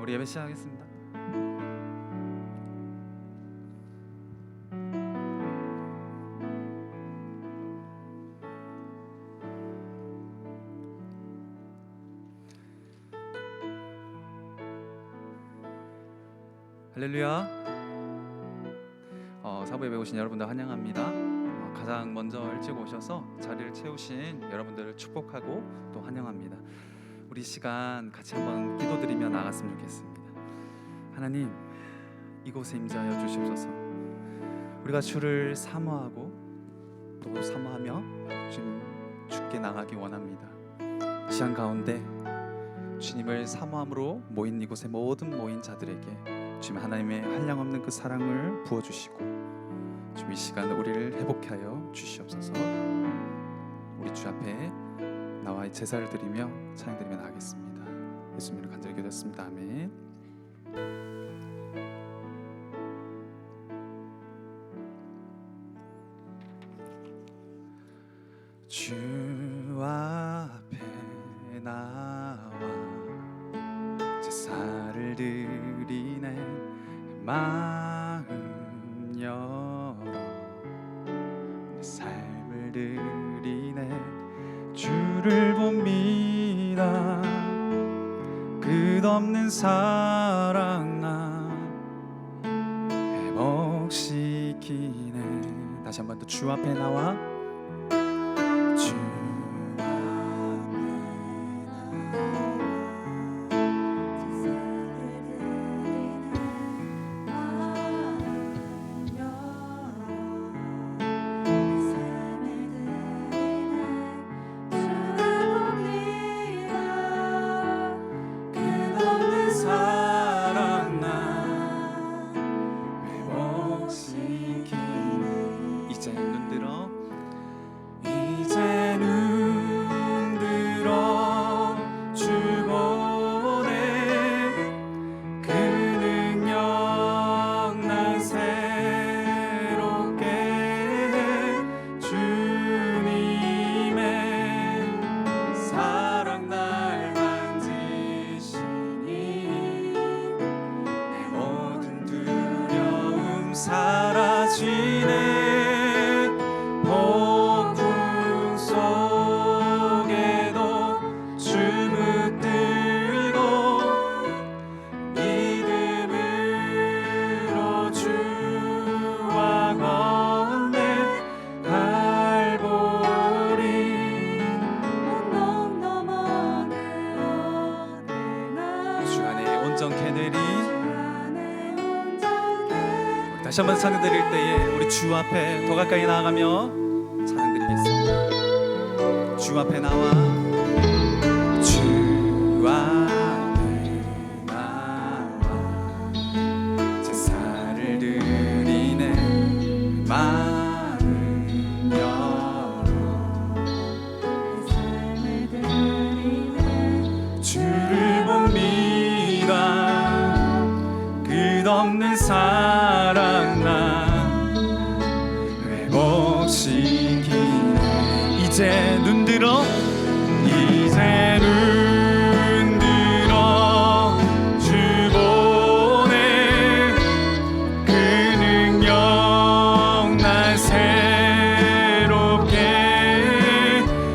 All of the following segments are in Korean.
우리 예배 시작하겠습니다. 할렐루야. 사부 예배 오신 여러분들 환영합니다. 가장 먼저 일찍 오셔서 자리를 채우신 여러분들을 축복하고 또 환영합니다. 우리 시간 같이 한번 기도드리며 나갔으면 좋겠습니다. 하나님, 이곳에 임재하여 주시옵소서. 우리가 주를 사모하고 또 사모하며 주께 나가기 원합니다. 시간 가운데 주님을 사모함으로 모인 이곳의 모든 모인 자들에게 주님 하나님의 한량없는 그 사랑을 부어주시고 주님 이 시간 우리를 회복케 하여 주시옵소서. 우리 주 앞에 나와 제사를 드리며 찬양 드리며 나가겠습니다. 예수님을 간절히 기도했습니다. 아멘. 주 앞에 나와 제사를 드리네. 마음 열어 내 삶을 드리네. 주를 봅니다. 끝없는 사랑 나 회복시키네. 다시 한 번 더 주 앞에 나와 주 사라지네. 폭풍 속에도 주 붙들고 믿음으로 주와 걷네. 갈보리 언덕 넘어 주 안에 온전케 되리. 다시 한번 찬양 드릴 때에 우리 주 앞에 더 가까이 나아가며 찬양 드리겠습니다. 주 앞에 나와 주 앞에 나와 제사를 드리네. 마음 열어 삶을 드리네. 주를 봅니다. 끝없는 사랑 회복시키네. 이제 눈들어 이제 눈들어 주 보네. 그 능력 날 새롭게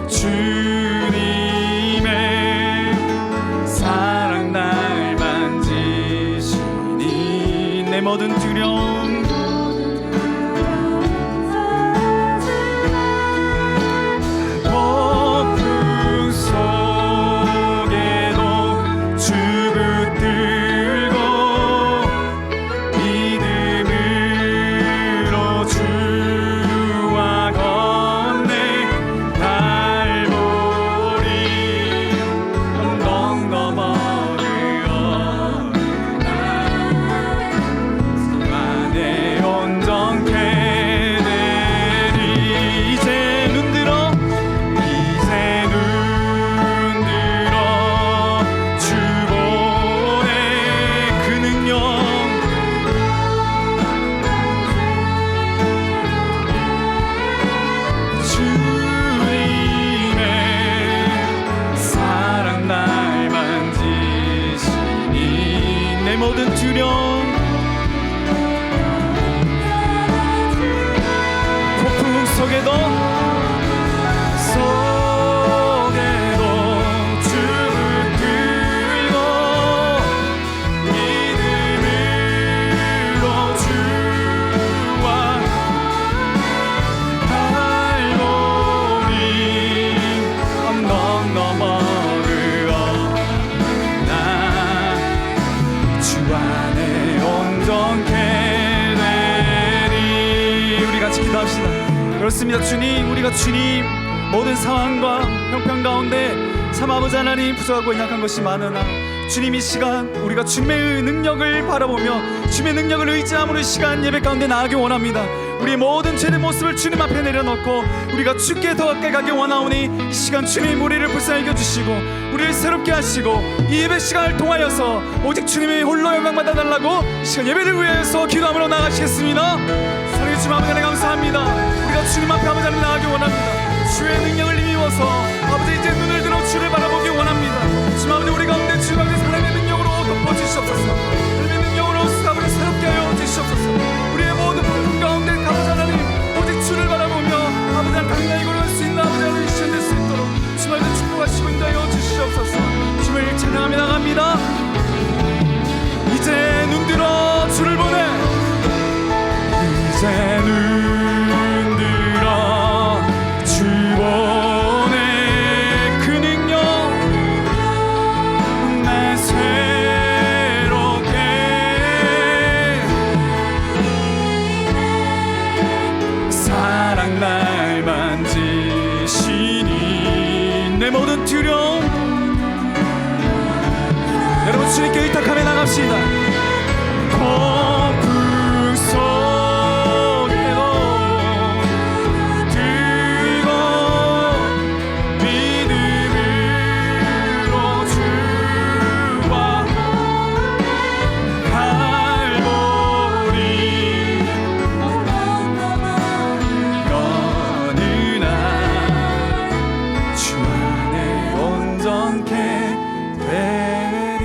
주님의 사랑 날 만지시니 내 모든 두려움 넘어 모든 두려움 폭풍 속에도 주를 들고 믿음으로 주와 갈보리 언덕 너머르어 나 주 안에 온전케 되리. 우리 같이 기도합시다. 그렇습니다. 주님, 우리가 주님 모든 상황과 형편 가운데 참 아버지 하나님 부족하고 연약한 것이 많으나 주님 이 시간 우리가 주님의 능력을 바라보며 주님의 능력을 의지함으로 이 시간 예배 가운데 나가기 원합니다. 우리의 모든 죄의 모습을 주님 앞에 내려놓고 우리가 주께 더 가까이 가기 원하오니 이 시간 주님 우리를 불쌍히 여겨주시고 우리를 새롭게 하시고 이 예배 시간을 통하여서 오직 주님의 홀로 영광 받아달라고 이 시간 예배를 위해서 기도함으로 나가시겠습니다. 사랑해 주님 아버지 하나님 감사합니다. 우리가 주님 앞에 아버지 하나님 나가기 원합니다. 주의 능력을 힘입어서 아버지 이제 눈을 들어 주를 바라보기 원합니다. 주님 아버지 우리 가운데 주님 아버지 하나님의 능력으로 덮어주시옵소서. 하나님의 능력으로 아버지 새롭게 하여 주시옵소서. 우리의 모든 폭풍 가운데 아버지 하나님 오직 주를 바라보며 아버지 하나님 당당히 걸어갈 수 있는 아버지 하나님 시간 될 수 있도록 주님 아버지 축복하시고 인도하여 주시옵소서. 주를 찬양하며 나갑니다. 이제 눈 들어 주를 보내. 이제 눈 들어 주 보내. 그 능력 날 새롭게 사랑 날 만지시니 내 모든 두려움 여러분 주님께 의탁하며 나갑시다. 폭풍 속에도 들고 믿음으로 주와 갈보리 거느나 주 안에 온전케 되리.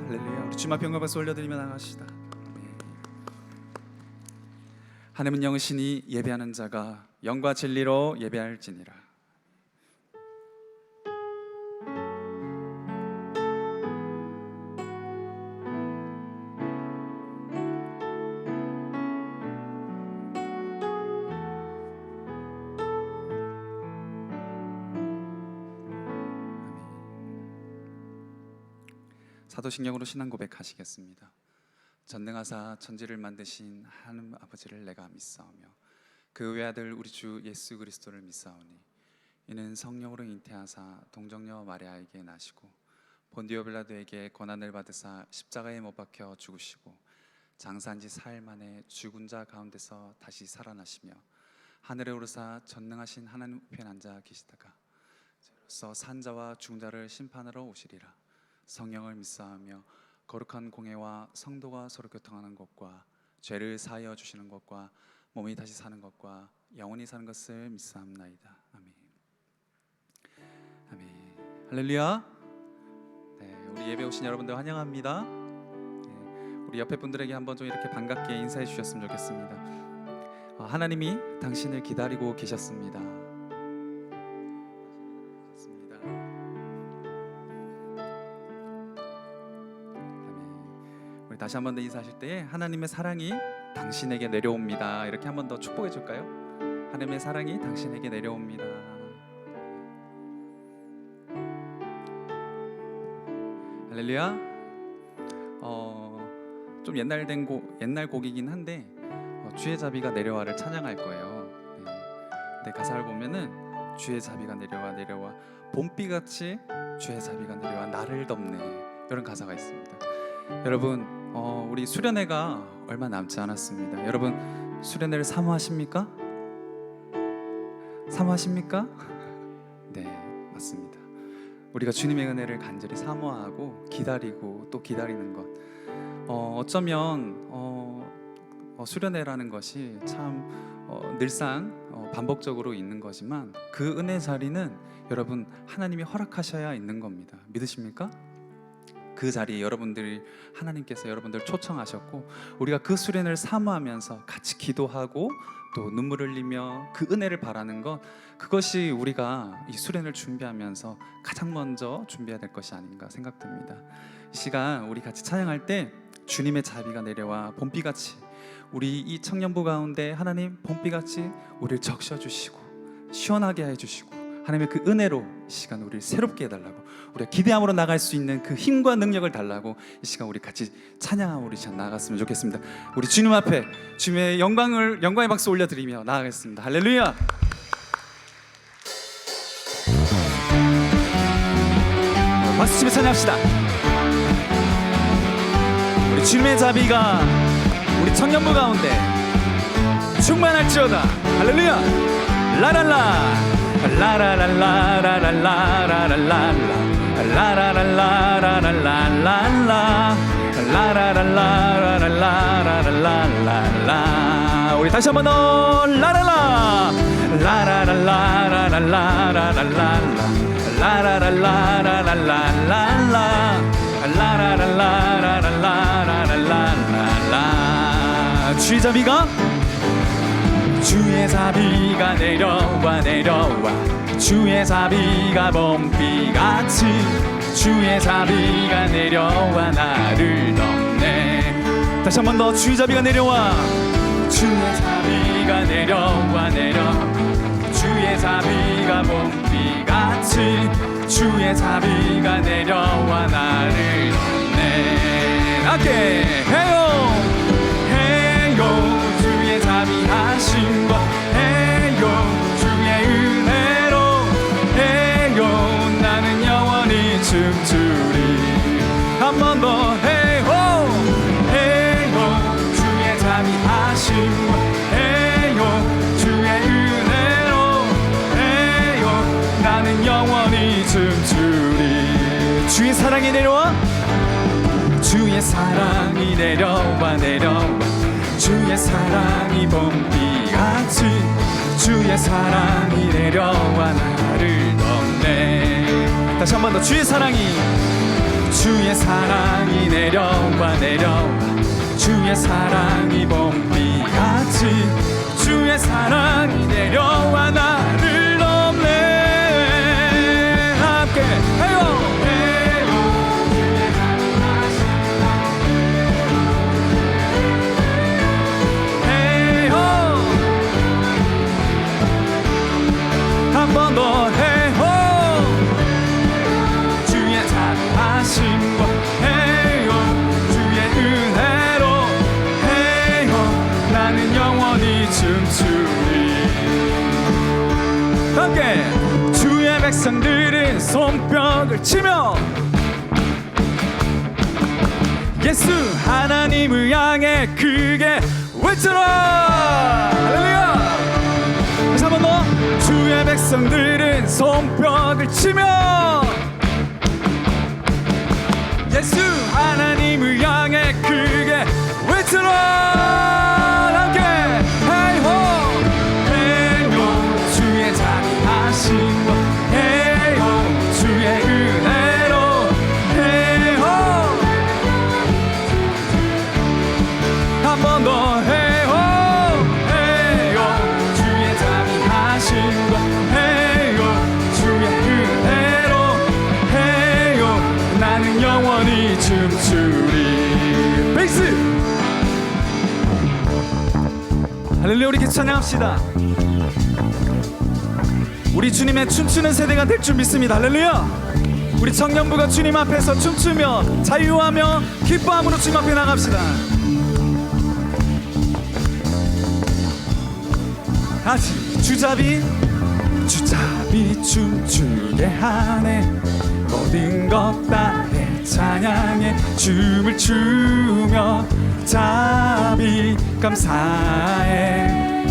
할렐루야. 우리 주님 앞에 영광 박수 올려드리며 나가시다. 하나님은 영으시니 예배하는 자가 영과 진리로 예배할지니라. 사도신경으로 신앙 고백하시겠습니다. 전능하사 천지를 만드신 하나님 아버지를 내가 믿사오며 그 외아들 우리 주 예수 그리스도를 믿사오니 이는 성령으로 잉태하사 동정녀 마리아에게 나시고 본디오 빌라도에게 고난을 받으사 십자가에 못 박혀 죽으시고 장사한 지 사흘 만에 죽은 자 가운데서 다시 살아나시며 하늘에 오르사 전능하신 하나님 우편에 앉아 계시다가 저로서 산자와 죽은 자를 심판하러 오시리라. 성령을 믿사하며 거룩한 공회와 성도가 서로 교통하는 것과 죄를 사하여 주시는 것과 몸이 다시 사는 것과 영원히 사는 것을 믿사옵나이다. 아멘. 아멘. 할렐루야. 네, 우리 예배 오신 여러분들 환영합니다. 네, 우리 옆에 분들에게 한번 좀 이렇게 반갑게 인사해 주셨으면 좋겠습니다. 하나님이 당신을 기다리고 계셨습니다. 다시 한 번 더 인사하실 때 하나님의 사랑이 당신에게 내려옵니다. 이렇게 한 번 더 축복해 줄까요? 하나님의 사랑이 당신에게 내려옵니다. 할렐루야. 좀 옛날 곡이긴 한데 주의 자비가 내려와를 찬양할 거예요. 네. 근데 가사를 보면은 주의 자비가 내려와 봄비같이 주의 자비가 내려와 나를 덮네, 이런 가사가 있습니다. 여러분, 우리 수련회가 얼마 남지 않았습니다. 여러분 수련회를 사모하십니까? 사모하십니까? 네, 맞습니다. 우리가 주님의 은혜를 간절히 사모하고 기다리고 또 기다리는 것, 어쩌면 수련회라는 것이 참 늘상 반복적으로 있는 거지만 그 은혜 자리는 여러분 하나님이 허락하셔야 있는 겁니다. 믿으십니까? 그 그 자리에 여러분들이 하나님께서 여러분들 초청하셨고 우리가 그 수련을 사모하면서 같이 기도하고 또 눈물을 흘리며 그 은혜를 바라는 것, 그것이 우리가 이 수련을 준비하면서 가장 먼저 준비해야 될 것이 아닌가 생각됩니다. 이 시간 우리 같이 찬양할 때 주님의 자비가 내려와 봄비같이 우리 이 청년부 가운데 하나님 봄비같이 우리를 적셔주시고 시원하게 해주시고 하나님의 그 은혜로 이 시간 우리를 새롭게 해달라고, 우리가 기대함으로 나갈 수 있는 그 힘과 능력을 달라고 이 시간 우리 같이 찬양하고 우리 시간 나아갔으면 좋겠습니다. 우리 주님 앞에 주님의 영광의 박수 올려드리며 나아가겠습니다. 할렐루야. 박수 치며 찬양합시다. 우리 주님의 자비가 우리 청년부 가운데 충만할지어다. 할렐루야. 라랄라 라라랄라라라라라라라 라라랄라라라라라라 라라랄라라라라라라. 우리 다시 한번 더 라랄라 라라랄라라라라라라라 라라랄라라라라라라 라라랄라라라라라라. 주의 자비가 주의 자비가 내려와 주의 자비가 봄비같이 주의 자비가 내려와 나를 덮네. 다시 한 번 더 주의 자비가 내려와 주의 자비가 내려와 주의 자비가 봄비같이 주의 자비가 내려와 나를 덮네. 함께 해요 해요. 주의 자비하심과 해요 주의 은혜로 해요 나는 영원히 춤추리. 한 번 더 해요 해요 주의 자비하심과 해요 주의 은혜로 해요 나는 영원히 춤추리. 주의 사랑이 내려와 주의 사랑이 내려와 주의 사랑이 봄비같이 주의 사랑이 내려와 나를 덮네. 다시 한 번 더 주의 사랑이 내려와 주의 사랑이 봄비같이 주의 사랑이 내려와 나를 덮네. 함께 해요 한 번 더 해요 주의 자비하심과 해요 주의 은혜로 해요 나는 영원히 춤추리. 함께 주의 백성들은 손뼉을 치며 예수 하나님을 향해 크게 외쳐라. 할렐루야. 다시 한 번 더 주의 백성들은 손뼉을 치며 예수 하나님을 향해 크게 외쳐라. 함께 헤이호 헤이호 주의 자비하심과 헤이호 주의 은혜로 헤이호 한 번 더 헤이호 헤이호 주의 자비하심과 헤이호 주의 은혜로 헤이호 나는 영원히 춤추리. 베이스 할렐루야. 우리 계속 찬양합시다. 우리 주님의 춤추는 세대가 될 줄 믿습니다. 할렐루야. 우리 청년부가 주님 앞에서 춤추며 자유하며 기뻐함으로 주님 앞에 나갑시다. 다시 주자비 춤추게 하네 모든 것 다 찬양해 춤을 추며 자비 감사해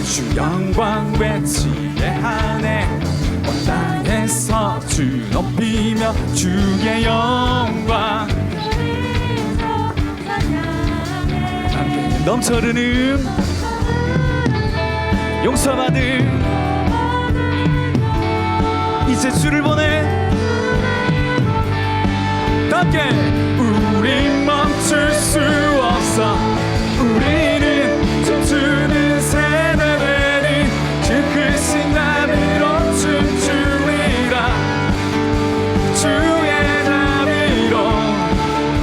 주 영광 외치게 하네 온 땅에서 주 높이며 주의 영광 함께 넘쳐흐르는 용서받은 이제 주를 보내 함께 우리 멈출 수 없어 우리는 춤추는 세대들이 주 크신 나비로 춤추리라 주의 나비로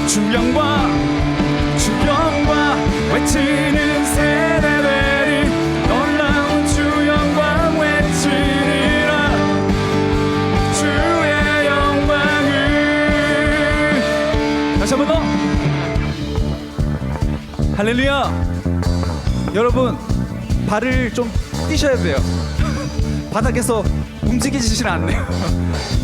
주 영광 외치는 세대들이 놀라운 주 영광 외치리라 주의 영광을 다시 한 번 더 할렐루야. 여러분 발을 좀 뛰셔야 돼요. 바닥에서 움직이지질 않네요.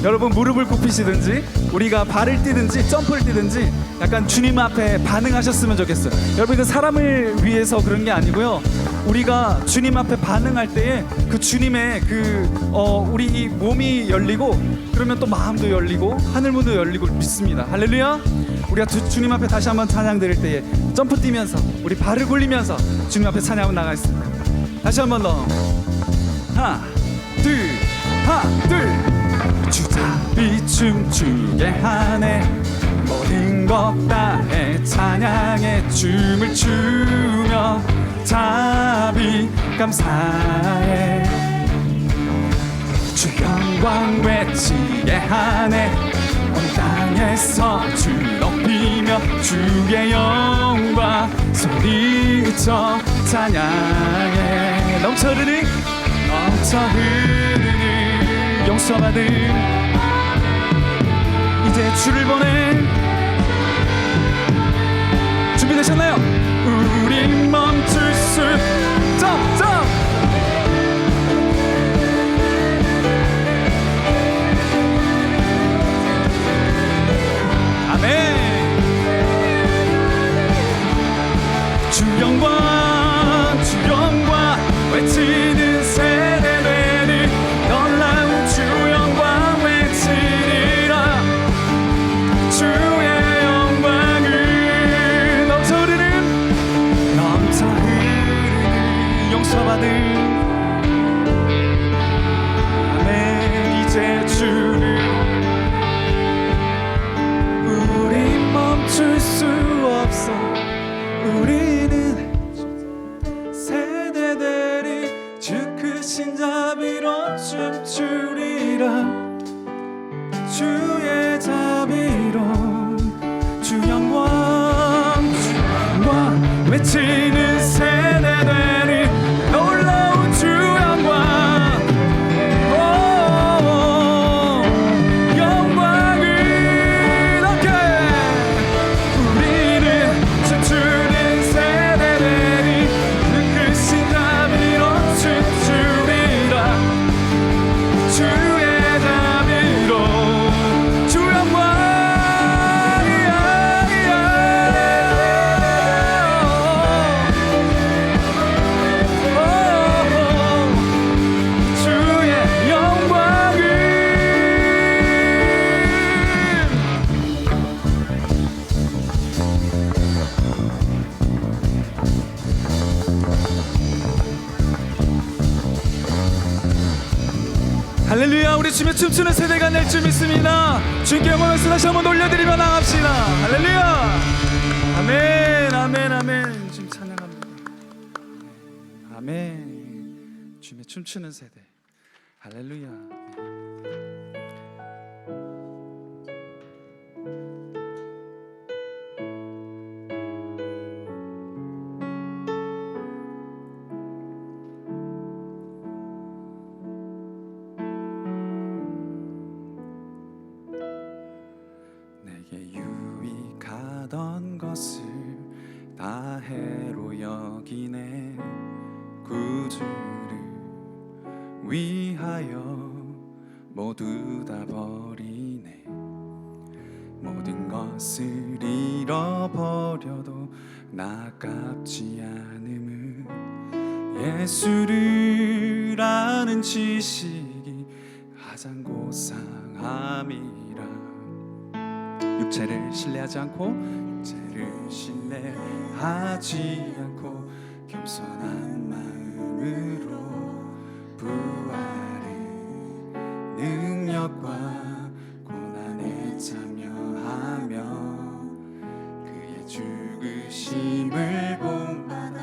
여러분 무릎을 굽히시든지 우리가 발을 뛰든지 점프를 뛰든지 약간 주님 앞에 반응하셨으면 좋겠어요. 여러분 이건 사람을 위해서 그런 게 아니고요, 우리가 주님 앞에 반응할 때에 그 주님의 우리 이 몸이 열리고 그러면 또 마음도 열리고 하늘문도 열리고 믿습니다. 할렐루야. 우리가 주님 앞에 다시 한번 찬양 드릴 때에 점프 뛰면서 우리 발을 굴리면서 주님 앞에 찬양하고 나가겠습니다. 다시 한번 더 하나 둘 주잡이 춤추게 하네 모든 것 다해 찬양의 춤을 추며 자비 감사해 주 영광 외치게 하네 온 땅에서 주 높이며 주의 영광 소리쳐 찬양해 넘쳐 흐르는 용서받은 이제 주를 보내 준비되셨나요? 우리 멈출 수 점점 아멘 주 영광 외치는 세대들이 놀라운 주 영광 외치리라 주의 영광을 넘쳐 흐르는 용서받은 아멘 이제 주를 우리 멈출 수 없어 우리는 자비로 춤추리라 주의 자비로 주 영광 외치는 세대들이 놀라운 주 영광 영광을 얻게 우리는 춤추는 세대들이 그 크신 자비로 춤추리라 주의 자비로 주 영광 주의 영광을 할렐루야. 우리 주님의 춤추는 세대가 될 줄 믿습니다. 주님께 영광을 다시 한번 올려드리며 나갑시다. 할렐루야. 아멘 아멘 아멘. 주님 찬양합니다. 아멘. 주님의 춤추는 세대. 할렐루야. 유익하던 것을 다 해로 여기네 구주를 위하여 모두 다 버리네 모든 것을 잃어버려도 나깝지 않음을 예수를 아는 지식이 가장 고상함이라 육체를 신뢰하지 않고 겸손한 마음으로 부활의 능력과 고난에 참여하며 부르심을 본받아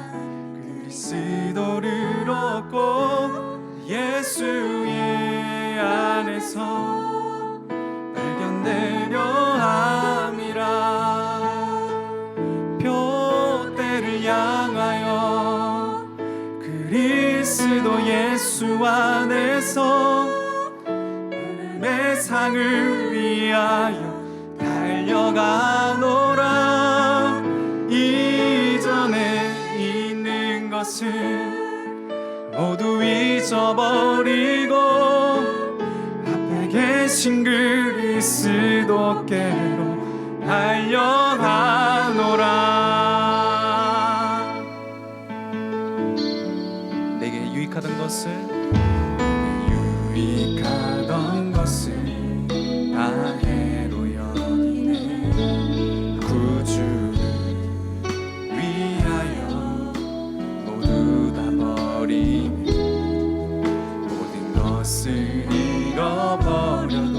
그리스도를 얻고 예수의 안에서 발견되려 함이라. 표대를 향하여 그리스도 예수 안에서 내 상을 위하여 달려가노라. 이전에 있는 것을 모두 잊어버리고 앞에 계신 그리스도께로 달려가노라. 내게 유익하던 것을 유익하던 것을 다 해로 여기네. 구주를 위하여 모두 다 버리네. 모든 것을 잃어버려도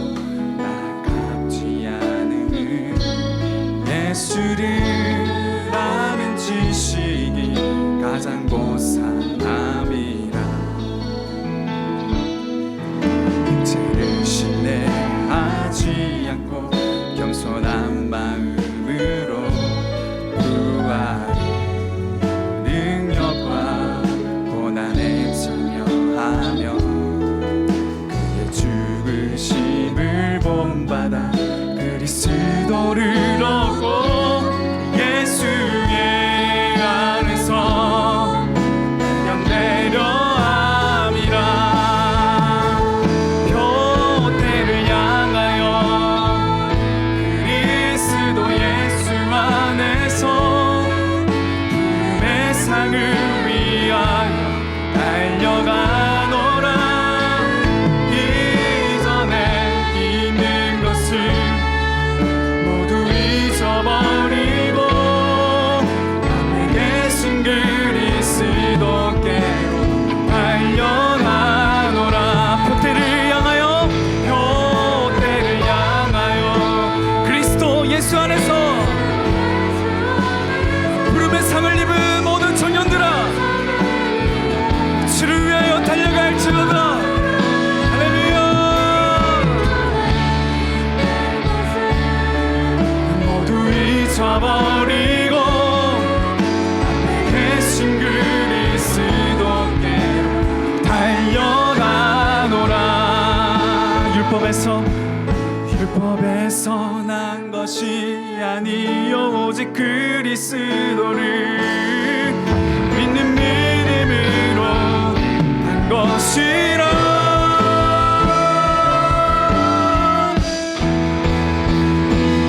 아깝지 않은 예수를 아는 지식이 가장 고상함이라. 육체를 신뢰하지 않고 겸손한 마음으로 구하리. 능력과 고난에 참여하며 그의 죽으심을 본받아 그리스도를 얻고 예수의 안에서 영내려 함이라. 표대를 향하여 그리스도 예수 안에서 부름의 상을 위하여 달려가노라. 이전에 있는 것을 모두 잊어버리고 앞에 계신 그리스도께로 달려가노라. 표대를 향하여 그리스도 예수 안에서 부름의 상을 입은 모든 청년들아, 주를 위하여 달려갈지어다. 할렐루야. 모두 잊어버리고 앞에 계신 그리스도께로 달려가노라. 율법에서 난 것이 아니요 오직 그리스도를 믿는 믿음으로 한 것이라.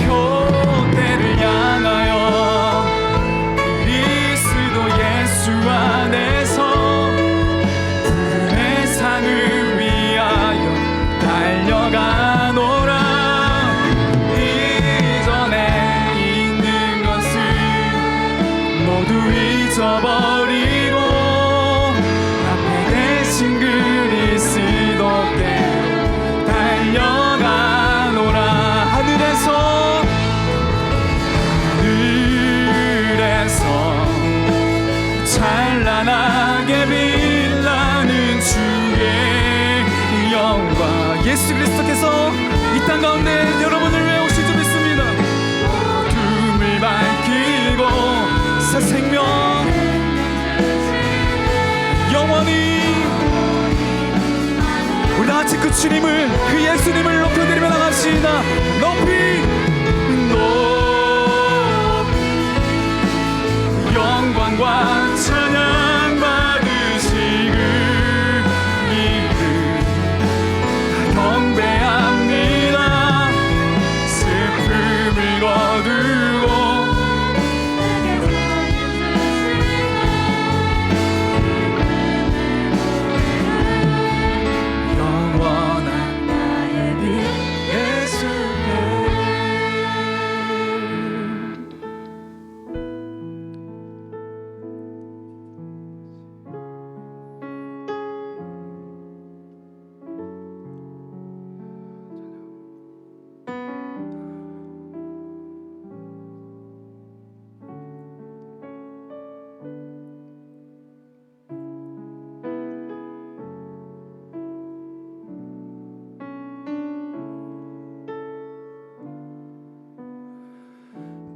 표대를 향하여 그리스도 예수 안에서 부름의 상을 위하여 달려가노라. 이전에 있는 것을 모두 잊어버리고 앞에 계신 그리스도께로 달려가노라. 하늘에서 찬란하게 빛나는 주의 영광. 예수 그리스도께서 이 땅 가운데 여러분을 위해 오신 줄 믿습니다. 어둠을 밝히고 새 생명 영원히 우리 다 같이 그 주님을, 그 예수님을 높여드리며 나갑시다. 높이 영광과 찬양 받으시길 경배합니다. 슬픔을 거두고 영원한 나의 빛 예수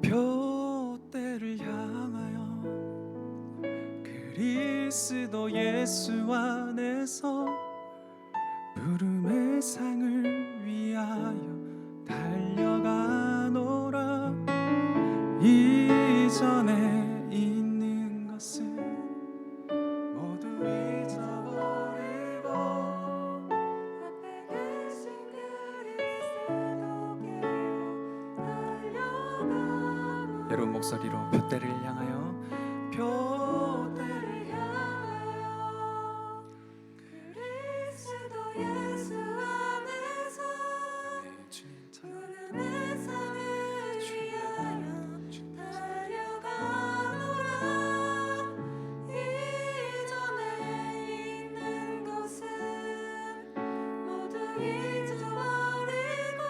표대를 향하여 그리스도 예수 안에서 부름의 상을 위하여 달려가노라. 이전에 있는 것을 모두 잊어버리고 앞에 계신 그리스도께 달려가노라. 여러분 목소리로 표대를 향하여 표대를 향하여 그리스도 예수 안에서 주님 부름의 상을 위하여 달려가노라. 이전에 있는 것을 모두 잊어버리고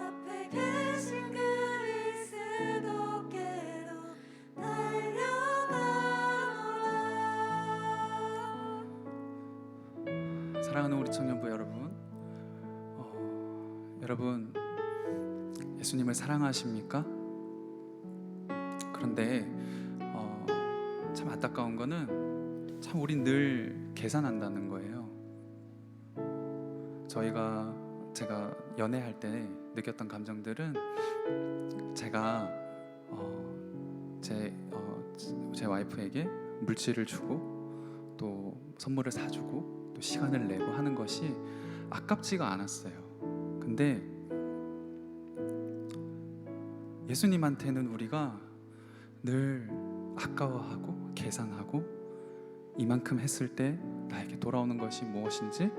앞에 계신 그리스도께로 달려가노라. 사랑하는 우리 청년부 여러분, 여러분 예수님을 사랑하십니까? 그런데 참 안타까운 거는 참 우린 늘 계산한다는 거예요. 제가 연애할 때 느꼈던 감정들은 제가 제 와이프에게 물질을 주고 또 선물을 사주고 또 시간을 내고 하는 것이 아깝지가 않았어요. 근데 예수님한테는 우리가 늘 아까워하고 계산하고 이만큼 했을 때 나에게 돌아오는 것이 무엇인지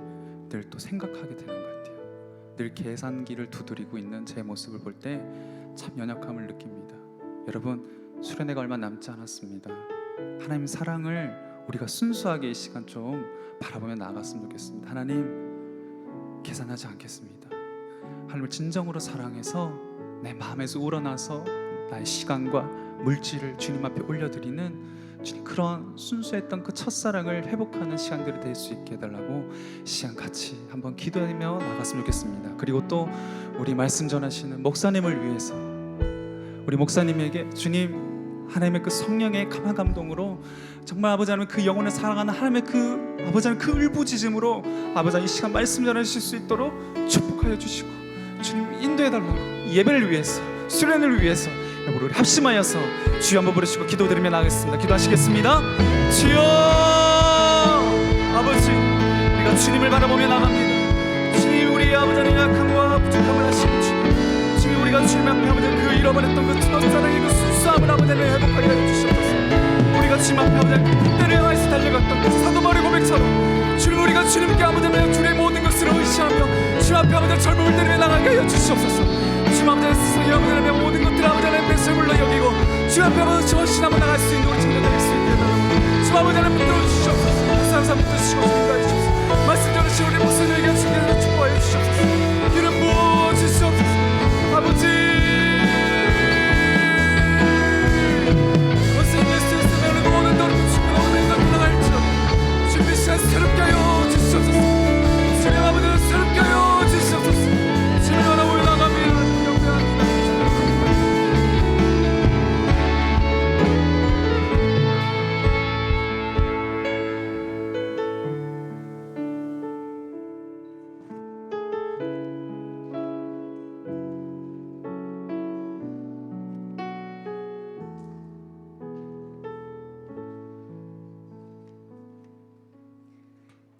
늘 또 생각하게 되는 것 같아요. 늘 계산기를 두드리고 있는 제 모습을 볼 때 참 연약함을 느낍니다. 여러분, 수련회가 얼마 남지 않았습니다. 하나님 사랑을 우리가 순수하게 이 시간 좀 바라보며 나아갔으면 좋겠습니다. 하나님, 계산하지 않겠습니다. 하나님을 진정으로 사랑해서 내 마음에서 우러나서 나의 시간과 물질을 주님 앞에 올려드리는 주님, 그런 순수했던 그 첫사랑을 회복하는 시간들이 될 수 있게 해달라고 시간 같이 한번 기도하며 나갔으면 좋겠습니다. 그리고 또 우리 말씀 전하시는 목사님을 위해서 우리 목사님에게 주님 하나님의 그 성령의 강한 감동으로 정말 아버지 하나님 그 영혼을 사랑하는 하나님의 그 아버지 하나님 그 울부짖음으로 아버지 하나님 이 시간 말씀 전하실 수 있도록 축복하여 주시고 주님 인도해달라고 예배를 위해서 수련을 위해서 우리 합심하여서 주여 한번 부르시고 기도드리며 나가겠습니다. 기도하시겠습니다. 주여 아버지, 우리가 주님을 바라보며 나갑니다. 주님, 우리 아버지 하나님 약함과 부족함을 하시는 주님, 주님 우리가 주님 앞에 아버지 그 잃어버렸던 그 첫사랑의 그 순수함을 아버지 하나님 회복하게 하여 주시옵소서. 우리가 주님 앞에 아버지 하나님 때를 향해서 달려갔던 그 사도 바울의 고백처럼 주님, 우리가 주님께 아버지 하나님 주님의 모든 것을 의지하며 주님 앞에 아버지 젊음을 들며 나가게 하여 주시옵소서. 주님 앞에 세상에 아버지 하나님 모든 것들 아버지 하나님 백성물로 여기고 주님 앞에 아버지 전신하며 나갈 수 있는 우리 청년 될 수 있게 해달라고 주님 아버지 하나님 붙들어 주시옵소서. 항상 붙들어 주시고 주님과 주시옵소서. 말씀 전하신 우리 목사님에게 주님께서 축복하여 주시옵소서. 이름 부어 주시옵소서. 아버지 원생 예수에서 나는 모든 너를 붙이고 모든 것을 나갈지어다. 주님 이 시간 새롭게 하여 주시옵소서. 주님 아버지는 새롭게 하여 주시옵소서. 주님 하나 올라갑니다.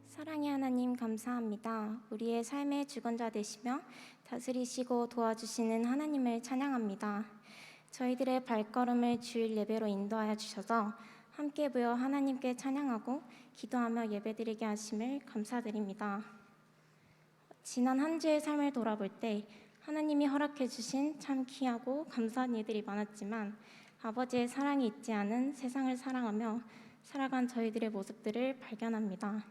사랑의 하나님 감사합니다. 우리의 삶의 주권자 되시며 다스리시고 도와주시는 하나님을 찬양합니다. 저희들의 발걸음을 주일 예배로 인도하여 주셔서 함께 모여 하나님께 찬양하고 기도하며 예배드리게 하심을 감사드립니다. 지난 한 주의 삶을 돌아볼 때 하나님이 허락해 주신 참 귀하고 감사한 일들이 많았지만 아버지의 사랑이 있지 않은 세상을 사랑하며 살아간 저희들의 모습들을 발견합니다.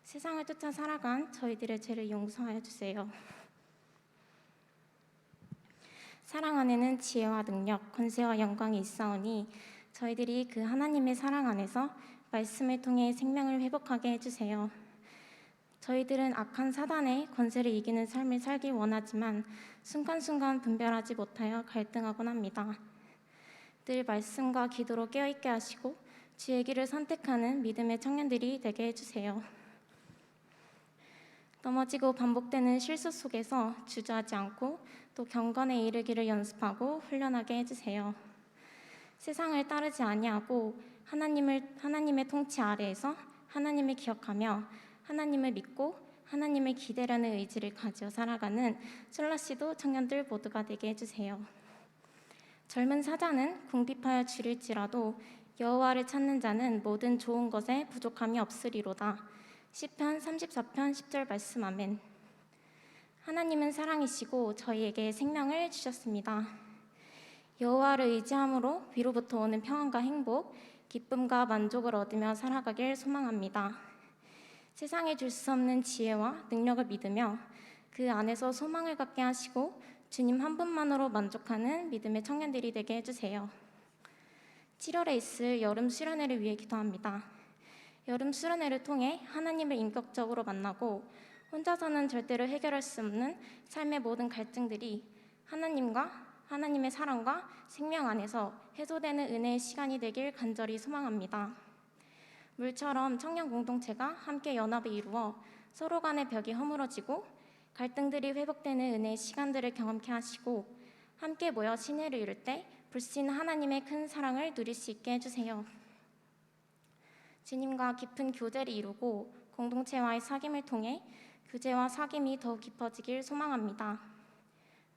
세상을 쫓아 살아간 저희들의 죄를 용서하여 주세요. 사랑 안에는 지혜와 능력, 권세와 영광이 있사오니 저희들이 그 하나님의 사랑 안에서 말씀을 통해 생명을 회복하게 해주세요. 저희들은 악한 사단의 권세를 이기는 삶을 살길 원하지만 순간순간 분별하지 못하여 갈등하곤 합니다. 늘 말씀과 기도로 깨어있게 하시고 주의 길을 선택하는 믿음의 청년들이 되게 해주세요. 넘어지고 반복되는 실수 속에서 주저하지 않고 또 경건에 이르기를 연습하고 훈련하게 해주세요. 세상을 따르지 아니하고 하나님의 통치 아래에서 하나님을 기억하며 하나님을 믿고 하나님을 기대라는 의지를 가지어 살아가는 솔라시도 청년들 모두가 되게 해주세요. 젊은 사자는 궁핍하여 줄일지라도 여호와를 찾는 자는 모든 좋은 것에 부족함이 없으리로다. 시편 34편 10절 말씀 아멘. 하나님은 사랑이시고 저희에게 생명을 주셨습니다. 여호와를 의지함으로 위로부터 오는 평안과 행복, 기쁨과 만족을 얻으며 살아가길 소망합니다. 세상에 줄 수 없는 지혜와 능력을 믿으며 그 안에서 소망을 갖게 하시고 주님 한 분만으로 만족하는 믿음의 청년들이 되게 해주세요. 7월에 있을 여름 수련회를 위해 기도합니다. 여름 수련회를 통해 하나님을 인격적으로 만나고 혼자서는 절대로 해결할 수 없는 삶의 모든 갈등들이 하나님과 하나님의 사랑과 생명 안에서 해소되는 은혜의 시간이 되길 간절히 소망합니다. 물처럼 청년 공동체가 함께 연합을 이루어 서로 간의 벽이 허물어지고 갈등들이 회복되는 은혜의 시간들을 경험케 하시고 함께 모여 신회를 이룰 때 불신 하나님의 큰 사랑을 누릴 수 있게 해주세요. 주님과 깊은 교제를 이루고 공동체와의 사귐을 통해 교제와 사귐이 더욱 깊어지길 소망합니다.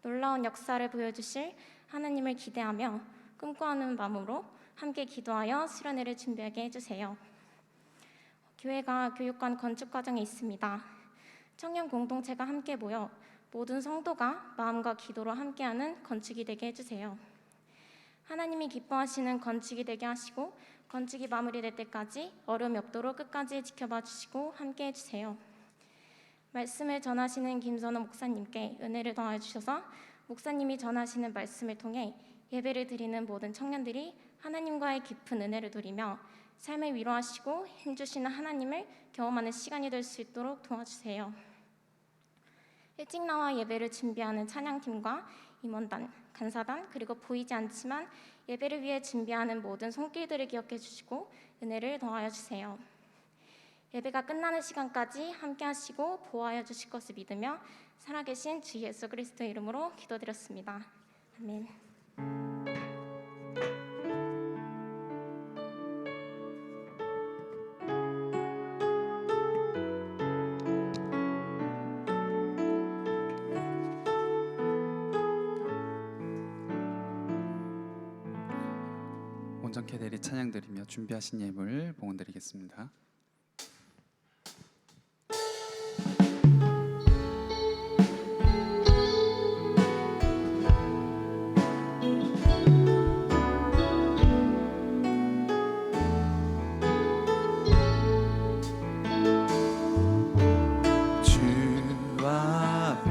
놀라운 역사를 보여주실 하나님을 기대하며 꿈꿔오는 마음으로 함께 기도하여 수련회를 준비하게 해주세요. 교회가 교육관 건축 과정에 있습니다. 청년 공동체가 함께 모여 모든 성도가 마음과 기도로 함께하는 건축이 되게 해주세요. 하나님이 기뻐하시는 건축이 되게 하시고 건축이 마무리될 때까지 어려움이 없도록 끝까지 지켜봐 주시고 함께 해주세요. 말씀을 전하시는 김선호 목사님께 은혜를 더해 주셔서 목사님이 전하시는 말씀을 통해 예배를 드리는 모든 청년들이 하나님과의 깊은 은혜를 누리며 삶을 위로하시고 힘주시는 하나님을 경험하는 시간이 될 수 있도록 도와주세요. 일찍 나와 예배를 준비하는 찬양팀과 임원단, 간사단 그리고 보이지 않지만 예배를 위해 준비하는 모든 손길들을 기억해 주시고 은혜를 더하여 주세요. 예배가 끝나는 시간까지 함께 하시고 보호하여 주실 것을 믿으며 살아계신 주 예수 그리스도의 이름으로 기도드렸습니다. 아멘. 온전케 되리 찬양 드리며 준비하신 예물 봉헌 드리겠습니다. 주 앞에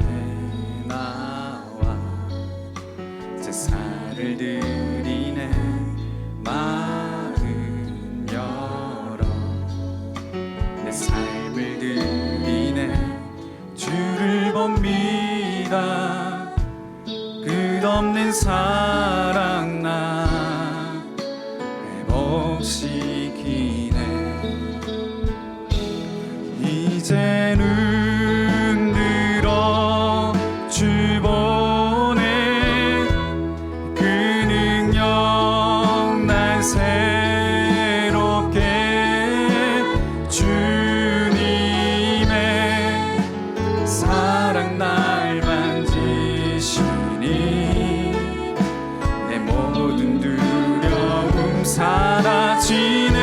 나와 제사를 드리네 마음 열어 내 삶을 드리네 주를 봅니다 끝없는 사랑 나 회복시키네 이제는 들어 주 보내 그 능력 날 새롭게 주님의 사랑 날 만지시니 내 모든 두려움 사라지네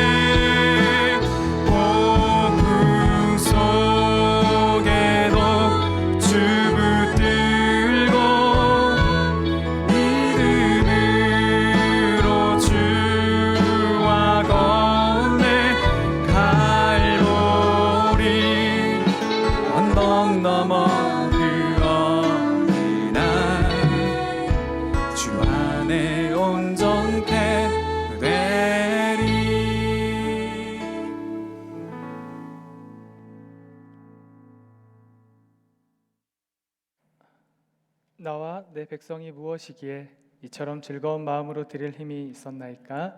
나와 내 백성이 무엇이기에 이처럼 즐거운 마음으로 드릴 힘이 있었나이까?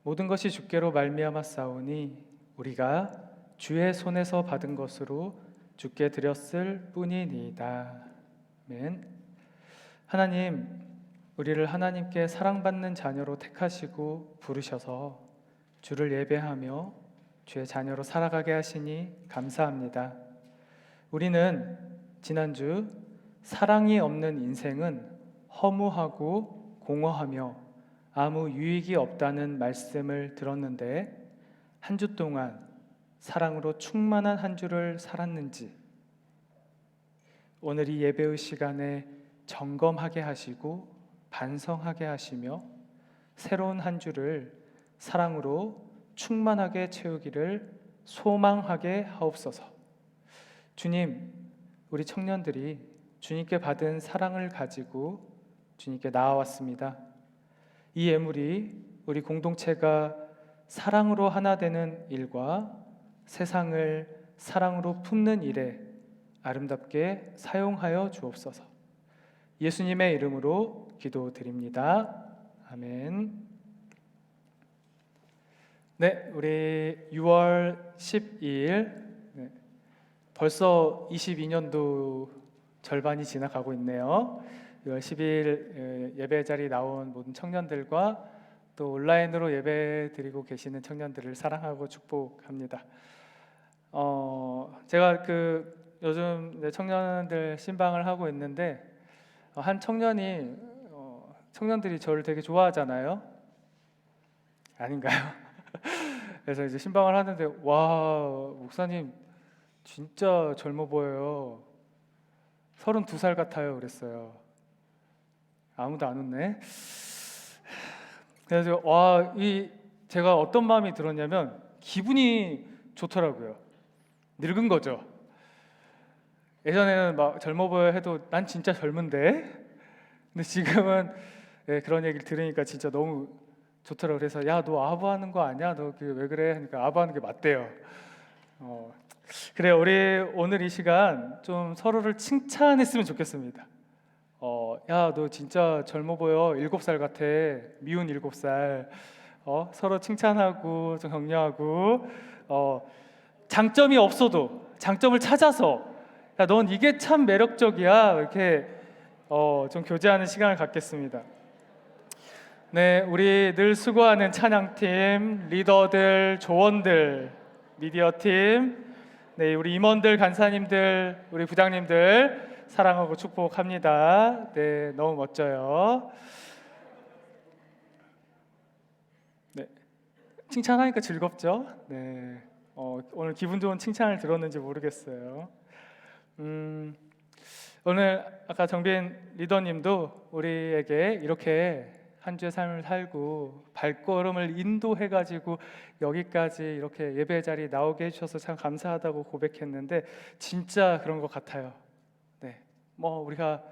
모든 것이 주께로 말미암아 싸우니 우리가 주의 손에서 받은 것으로 주께 드렸을 뿐이니이다. 아멘. 하나님, 우리를 하나님께 사랑받는 자녀로 택하시고 부르셔서 주를 예배하며 주의 자녀로 살아가게 하시니 감사합니다. 우리는 지난주 사랑이 없는 인생은 허무하고 공허하며 아무 유익이 없다는 말씀을 들었는데 한 주 동안 사랑으로 충만한 한 주를 살았는지 오늘 이 예배의 시간에 점검하게 하시고 반성하게 하시며 새로운 한 주를 사랑으로 충만하게 채우기를 소망하게 하옵소서. 주님, 우리 청년들이 주님께 받은 사랑을 가지고 주님께 나아왔습니다. 이 예물이 우리 공동체가 사랑으로 하나 되는 일과 세상을 사랑으로 품는 일에 아름답게 사용하여 주옵소서. 예수님의 이름으로 기도드립니다. 아멘. 네, 우리 6월 12일 벌써 22년도 절반이 지나가고 있네요. 6월 10일 예배 자리 나온 모든 청년들과 또 온라인으로 예배 드리고 계시는 청년들을 사랑하고 축복합니다. 제가 요즘 청년들 신방을 하고 있는데 한 청년이 청년들이 저를 되게 좋아하잖아요. 아닌가요? 그래서 이제 신방을 하는데 와, 목사님 진짜 젊어 보여요. 32살 같아요. 그랬어요. 아무도 안 웃네. 그래서 제가 어떤 마음이 들었냐면 기분이 좋더라고요. 늙은 거죠. 예전에는 막 젊어 보여 해도 난 진짜 젊은데, 근데 지금은 그런 얘기를 들으니까 진짜 너무 좋더라고요. 그래서 야, 너 아부하는 거 아니야? 너 왜 그래? 하니까 아부하는 게 맞대요. 그래, 우리 오늘 이 시간 좀 서로를 칭찬했으면 좋겠습니다. 야, 너 진짜 젊어 보여. 7살 같아. 미운 7살. 서로 칭찬하고 좀 격려하고 장점이 없어도 장점을 찾아서 야, 넌 이게 참 매력적이야. 이렇게 좀 교제하는 시간을 갖겠습니다. 네, 우리 늘 수고하는 찬양팀, 리더들, 조원들, 미디어팀, 네, 우리 임원들, 간사님들, 우리 부장님들 사랑하고 축복합니다. 네, 너무 멋져요. 네, 칭찬하니까 즐겁죠? 네, 오늘 기분 좋은 칭찬을 들었는지 모르겠어요. 오늘 아까 정빈 리더님도 우리에게 이렇게 한 주의 삶을 살고 발걸음을 인도해가지고 여기까지 이렇게 예배 자리 나오게 해주셔서 참 감사하다고 고백했는데 진짜 그런 것 같아요. 네, 우리가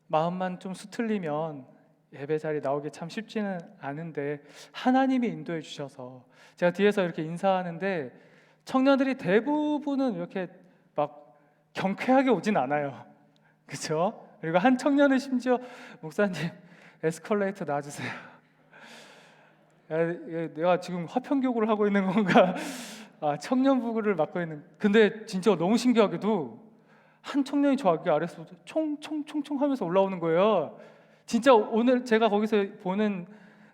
마음만 좀 수틀리면 예배 자리 나오기 참 쉽지는 않은데 하나님이 인도해 주셔서 제가 뒤에서 이렇게 인사하는데 청년들이 대부분은 이렇게 막 경쾌하게 오진 않아요. 그렇죠? 그리고 한 청년은 심지어 목사님 에스컬레이터 놔주세요. 내가 지금 화평교구를 하고 있는 건가? 청년부를 맡고 있는. 근데 진짜 너무 신기하게도 한 청년이 저 아래서 총총총총 하면서 올라오는 거예요. 진짜 오늘 제가 거기서 보는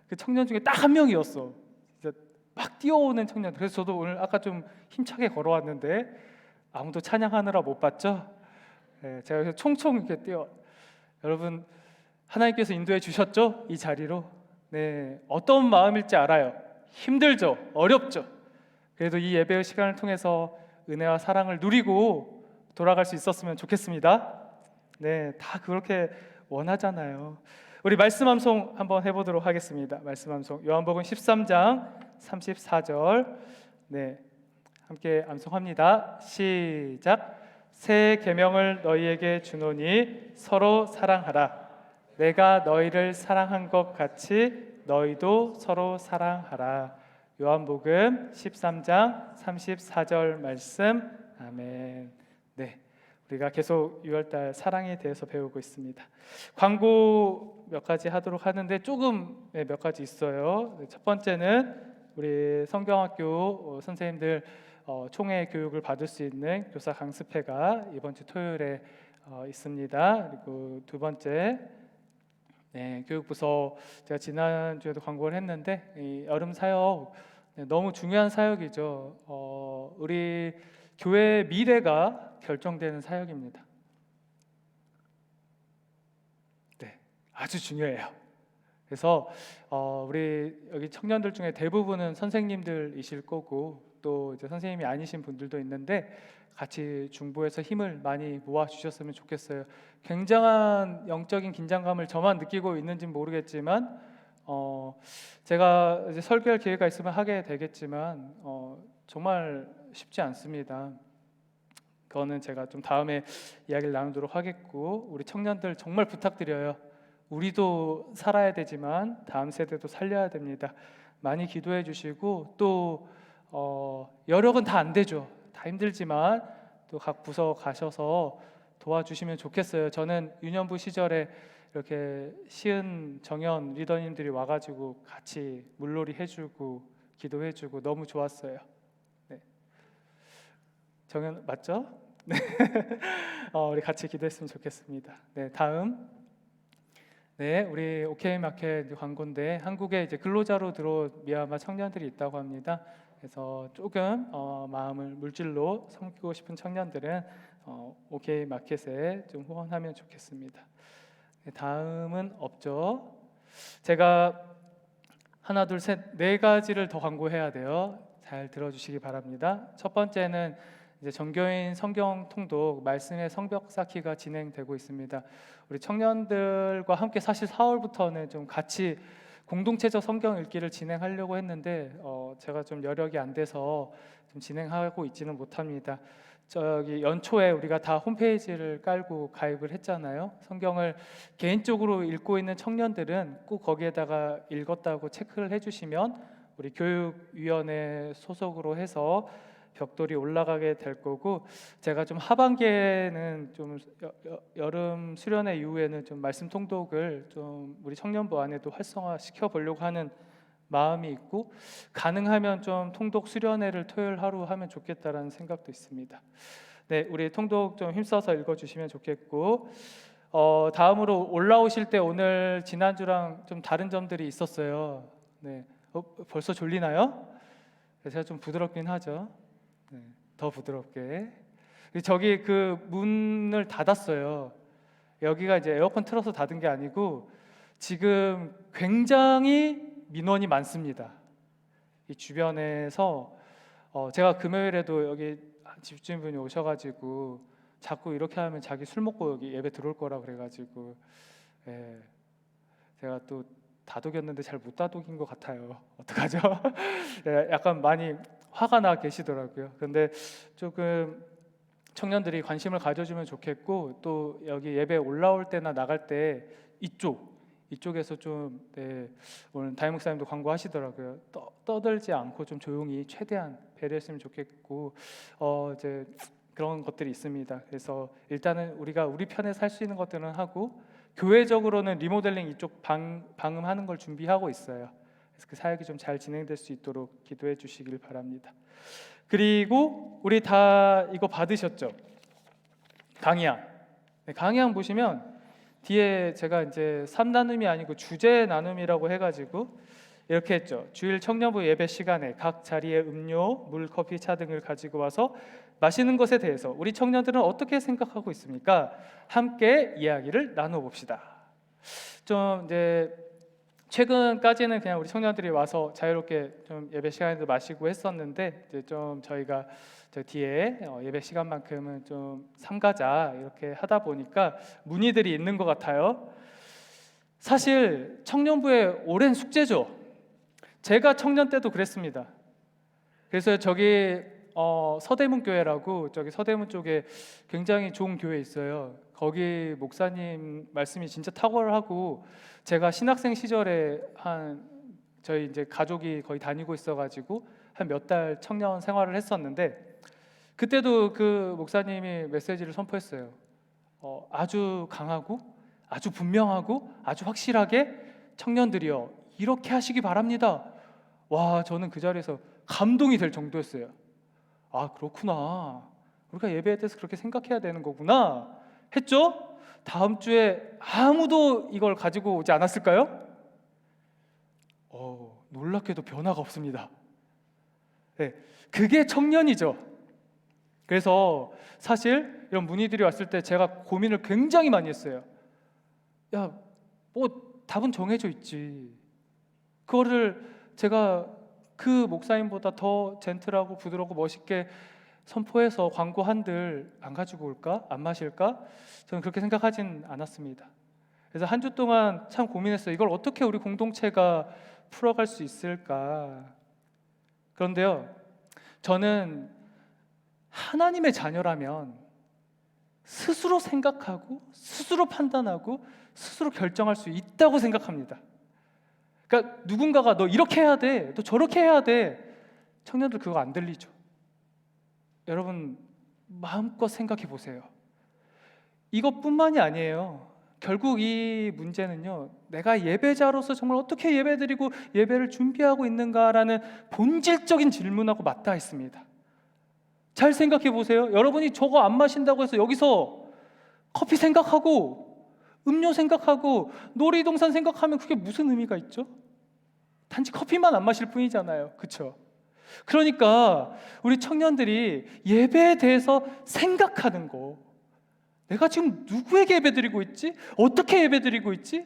그 청년 중에 딱 한 명이었어. 진짜 막 뛰어오는 청년. 그래서 저도 오늘 아까 좀 힘차게 걸어왔는데 아무도 찬양하느라 못 봤죠? 네, 제가 그래서 총총 이렇게 뛰어. 여러분, 하나님께서 인도해 주셨죠? 이 자리로. 네, 어떤 마음일지 알아요. 힘들죠, 어렵죠. 그래도 이 예배의 시간을 통해서 은혜와 사랑을 누리고 돌아갈 수 있었으면 좋겠습니다. 네, 다 그렇게 원하잖아요. 우리 말씀 암송 한번 해보도록 하겠습니다. 말씀 암송 요한복음 13장 34절. 네, 함께 암송합니다. 시작. 새 계명을 너희에게 주노니 서로 사랑하라. 내가 너희를 사랑한 것 같이 너희도 서로 사랑하라. 요한복음 13장 34절 말씀. 아멘. 네, 우리가 계속 6월달 사랑에 대해서 배우고 있습니다. 광고 몇 가지 하도록 하는데 조금 몇 가지 있어요. 첫 번째는 우리 성경학교 선생님들 총회 교육을 받을 수 있는 교사 강습회가 이번 주 토요일에 있습니다. 그리고 두 번째, 교육부서 제가 지난주에도 광고를 했는데 이 여름 사역 너무 중요한 사역이죠. 우리 교회의 미래가 결정되는 사역입니다. 네, 아주 중요해요. 그래서 우리 여기 청년들 중에 대부분은 선생님들이실 거고 또 이제 선생님이 아니신 분들도 있는데 같이 중보해서 힘을 많이 모아 주셨으면 좋겠어요. 굉장한 영적인 긴장감을 저만 느끼고 있는지는 모르겠지만 제가 이제 설교할 기회가 있으면 하게 되겠지만 정말 쉽지 않습니다. 그거는 제가 좀 다음에 이야기를 나누도록 하겠고, 우리 청년들 정말 부탁드려요. 우리도 살아야 되지만 다음 세대도 살려야 됩니다. 많이 기도해 주시고 또 여력은 다 안 되죠. 다 힘들지만 또 각 부서 가셔서 도와주시면 좋겠어요. 저는 유년부 시절에 이렇게 시은 정연 리더님들이 와가지고 같이 물놀이 해주고 기도해주고 너무 좋았어요. 네. 정연 맞죠? 네. 우리 같이 기도했으면 좋겠습니다. 네, 다음. 네, 우리 OK 마켓 광고인데 한국에 이제 근로자로 들어온 미얀마 청년들이 있다고 합니다. 그래서 조금 마음을 물질로 섬기고 싶은 청년들은 OK 마켓에 좀 후원하면 좋겠습니다. 네, 다음은 없죠. 제가 하나, 둘, 셋, 네 가지를 더 광고해야 돼요. 잘 들어주시기 바랍니다. 첫 번째는 이제 정교인 성경 통독 말씀의 성벽 쌓기가 진행되고 있습니다. 우리 청년들과 함께 사실 4월부터는 좀 같이 공동체적 성경 읽기를 진행하려고 했는데 제가 좀 여력이 안 돼서 좀 진행하고 있지는 못합니다. 저기 연초에 우리가 다 홈페이지를 깔고 가입을 했잖아요. 성경을 개인적으로 읽고 있는 청년들은 꼭 거기에다가 읽었다고 체크를 해주시면 우리 교육위원회 소속으로 해서 벽돌이 올라가게 될 거고, 제가 좀 하반기에는 좀 여름 수련회 이후에는 좀 말씀 통독을 좀 우리 청년부 안에도 활성화 시켜 보려고 하는 마음이 있고, 가능하면 좀 통독 수련회를 토요일 하루 하면 좋겠다라는 생각도 있습니다. 네, 우리 통독 좀 힘써서 읽어주시면 좋겠고, 다음으로 올라오실 때 오늘 지난주랑 좀 다른 점들이 있었어요. 네, 벌써 졸리나요? 제가 좀 부드럽긴 하죠. 네, 더 부드럽게. 저기 그 문을 닫았어요. 여기가 이제 에어컨 틀어서 닫은 게 아니고 지금 굉장히 민원이 많습니다. 이 주변에서 제가 금요일에도 여기 집주인분이 오셔가지고 자꾸 이렇게 하면 자기 술 먹고 여기 예배 들어올 거라 그래가지고 제가 또 다독였는데 잘 못 다독인 것 같아요. 어떡하죠? 약간 많이 화가 나 계시더라고요. 그런데 조금 청년들이 관심을 가져주면 좋겠고, 또 여기 예배 올라올 때나 나갈 때 이쪽에서 좀 오늘 담임 목사님도 광고하시더라고요. 떠들지 않고 좀 조용히 최대한 배려했으면 좋겠고 이제 그런 것들이 있습니다. 그래서 일단은 우리가 우리 편에서 할 수 있는 것들은 하고, 교회적으로는 리모델링 이쪽 방음하는 걸 준비하고 있어요. 그래서 그 사역이 좀 잘 진행될 수 있도록 기도해 주시길 바랍니다. 그리고 우리 다 이거 받으셨죠? 강의안. 네, 강의안 보시면 뒤에 제가 이제 3나눔이 아니고 주제 나눔이라고 해가지고 이렇게 했죠. 주일 청년부 예배 시간에 각 자리에 음료, 물, 커피, 차 등을 가지고 와서 마시는 것에 대해서 우리 청년들은 어떻게 생각하고 있습니까? 함께 이야기를 나눠봅시다. 좀 이제 최근까지는 그냥 우리 청년들이 와서 자유롭게 좀 예배 시간에도 마시고 했었는데, 이제 좀 저희가 저 뒤에 예배 시간만큼은 좀 삼가자 이렇게 하다 보니까 문의들이 있는 것 같아요. 사실 청년부의 오랜 숙제죠. 제가 청년 때도 그랬습니다. 그래서 저기 서대문 교회라고 저기 서대문 쪽에 굉장히 좋은 교회 있어요. 거기 목사님 말씀이 진짜 탁월하고, 제가 신학생 시절에 저희 이제 가족이 거의 다니고 있어가지고 한 몇 달 청년 생활을 했었는데, 그때도 그 목사님이 메시지를 선포했어요. 아주 강하고 아주 분명하고 아주 확실하게 청년들이여 이렇게 하시기 바랍니다. 와, 저는 그 자리에서 감동이 될 정도였어요. 아, 그렇구나. 우리가 예배에 대해서 그렇게 생각해야 되는 거구나 했죠? 다음 주에 아무도 이걸 가지고 오지 않았을까요? 놀랍게도 변화가 없습니다. 네, 그게 청년이죠. 그래서 사실 이런 문의들이 왔을 때 제가 고민을 굉장히 많이 했어요. 야, 뭐 답은 정해져 있지. 그거를 제가 그 목사님보다 더 젠틀하고 부드럽고 멋있게 선포해서 광고 한들 안 가지고 올까? 안 마실까? 저는 그렇게 생각하진 않았습니다. 그래서 한 주 동안 참 고민했어요. 이걸 어떻게 우리 공동체가 풀어갈 수 있을까? 그런데요, 저는 하나님의 자녀라면 스스로 생각하고 스스로 판단하고 스스로 결정할 수 있다고 생각합니다. 그러니까 누군가가 너 이렇게 해야 돼, 너 저렇게 해야 돼. 청년들 그거 안 들리죠? 여러분 마음껏 생각해 보세요. 이것뿐만이 아니에요. 결국 이 문제는요, 내가 예배자로서 정말 어떻게 예배드리고 예배를 준비하고 있는가라는 본질적인 질문하고 맞닿아 있습니다. 잘 생각해 보세요. 여러분이 저거 안 마신다고 해서 여기서 커피 생각하고 음료 생각하고 놀이동산 생각하면 그게 무슨 의미가 있죠? 단지 커피만 안 마실 뿐이잖아요. 그렇죠? 그러니까 우리 청년들이 예배에 대해서 생각하는 거, 내가 지금 누구에게 예배드리고 있지? 어떻게 예배드리고 있지?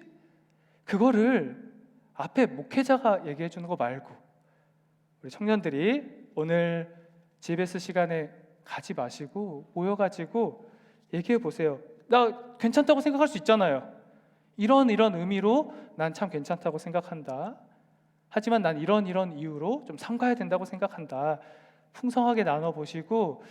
그거를 앞에 목회자가 얘기해 주는 거 말고 우리 청년들이 오늘 GBS 시간에 가지 마시고 모여가지고 얘기해 보세요. 나 괜찮다고 생각할 수 있잖아요. 이런 의미로 난 참 괜찮다고 생각한다. 하지만 난 이런 이유로 좀 삼가야 된다고 생각한다. 풍성하게 나눠보시고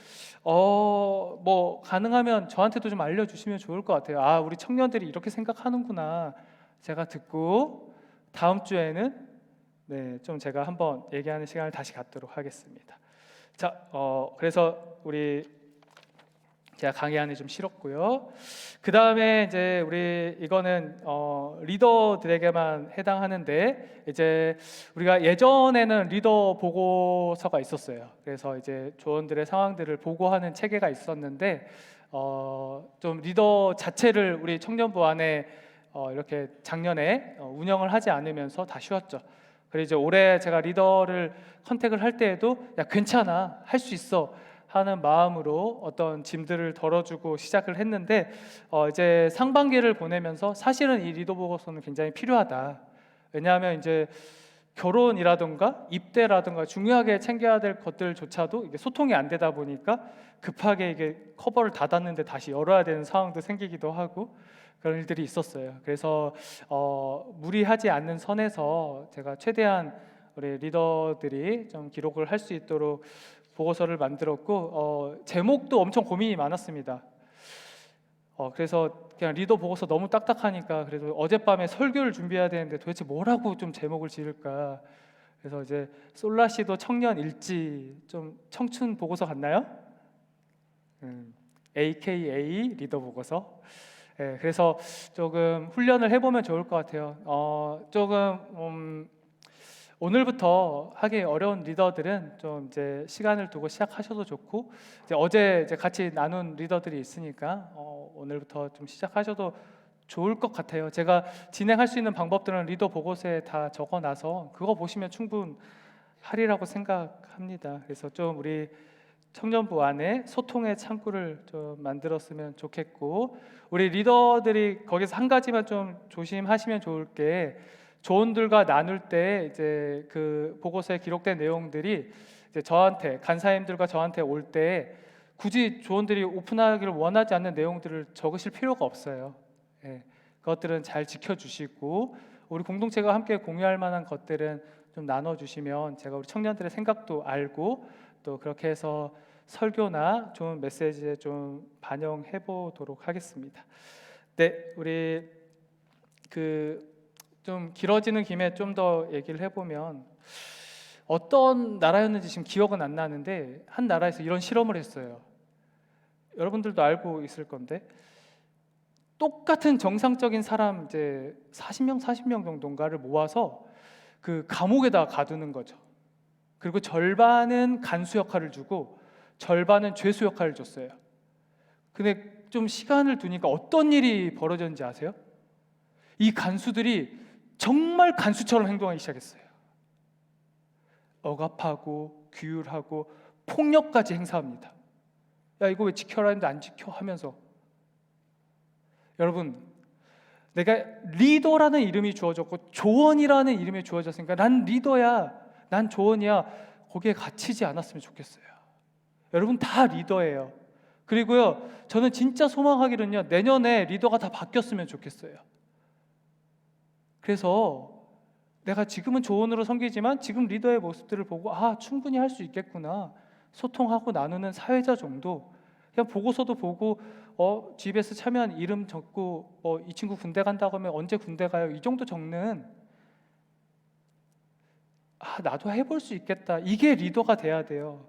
뭐 가능하면 저한테도 좀 알려주시면 좋을 것 같아요. 아, 우리 청년들이 이렇게 생각하는구나. 제가 듣고 다음 주에는 좀 제가 한번 얘기하는 시간을 다시 갖도록 하겠습니다. 자, 그래서 제가 강의 안에 좀 실었고요. 그 다음에 이제 우리 이거는 리더들에게만 해당하는데, 이제 우리가 예전에는 리더 보고서가 있었어요. 그래서 이제 조원들의 상황들을 보고하는 체계가 있었는데, 좀 리더 자체를 우리 청년부 안에 이렇게 작년에 운영을 하지 않으면서 다 쉬었죠. 그래서 이제 올해 제가 리더를 컨택을 할 때에도 야, 괜찮아, 할 수 있어 하는 마음으로 어떤 짐들을 덜어주고 시작을 했는데, 이제 상반기를 보내면서 사실은 이 리더 보고서는 굉장히 필요하다. 왜냐하면 이제 결혼이라든가 입대라든가 중요하게 챙겨야 될 것들조차도 이게 소통이 안 되다 보니까 급하게 이게 커버를 닫았는데 다시 열어야 되는 상황도 생기기도 하고 그런 일들이 있었어요. 그래서 무리하지 않는 선에서 제가 최대한 우리 리더들이 좀 기록을 할 수 있도록 보고서를 만들었고, 제목도 엄청 고민이 많았습니다. 그래서 그냥 리더 보고서 너무 딱딱하니까 그래도 어젯밤에 설교를 준비해야 되는데 도대체 뭐라고 좀 제목을 지을까. 그래서 이제 솔라시도 청년 일지, 좀 청춘 보고서 같나요? AKA 리더 보고서. 그래서 조금 훈련을 해보면 좋을 것 같아요. 조금 오늘부터 하기 어려운 리더들은 좀 이제 시간을 두고 시작하셔도 좋고, 이제 어제 이제 같이 나눈 리더들이 있으니까 오늘부터 좀 시작하셔도 좋을 것 같아요. 제가 진행할 수 있는 방법들은 리더 보고서에 다 적어놔서 그거 보시면 충분하리라고 생각합니다. 그래서 좀 우리 청년부 안에 소통의 창구를 좀 만들었으면 좋겠고, 우리 리더들이 거기서 한 가지만 좀 조심하시면 좋을 게, 조원들과 나눌 때 이제 그 보고서에 기록된 내용들이 이제 저한테, 간사님들과 저한테 올 때 굳이 조원들이 오픈하기를 원하지 않는 내용들을 적으실 필요가 없어요. 그것들은 잘 지켜주시고, 우리 공동체가 함께 공유할 만한 것들은 좀 나눠주시면 제가 우리 청년들의 생각도 알고 또 그렇게 해서 설교나 좋은 메시지에 좀 반영해 보도록 하겠습니다. 네, 우리 좀 길어지는 김에 좀 더 얘기를 해보면, 어떤 나라였는지 지금 기억은 안 나는데 한 나라에서 이런 실험을 했어요. 여러분들도 알고 있을 건데 똑같은 정상적인 사람 이제 40명 정도인가를 모아서 그 감옥에다 가두는 거죠. 그리고 절반은 간수 역할을 주고 절반은 죄수 역할을 줬어요. 근데 좀 시간을 두니까 어떤 일이 벌어졌는지 아세요? 이 간수들이 정말 간수처럼 행동하기 시작했어요. 억압하고 규율하고 폭력까지 행사합니다. 야, 이거 왜 지켜라 했는데 안 지켜 하면서. 여러분, 내가 리더라는 이름이 주어졌고 조언이라는 이름이 주어졌으니까 난 리더야, 난 조언이야, 거기에 갇히지 않았으면 좋겠어요. 여러분 다 리더예요. 그리고요, 저는 진짜 소망하기는요, 내년에 리더가 다 바뀌었으면 좋겠어요. 그래서 내가 지금은 조언으로 섬기지만 지금 리더의 모습들을 보고 충분히 할 수 있겠구나, 소통하고 나누는 사회자 정도, 그냥 보고서도 보고 GBS 참여한 이름 적고 이 친구 군대 간다고 하면 언제 군대 가요, 이 정도 적는 나도 해볼 수 있겠다, 이게 리더가 돼야 돼요.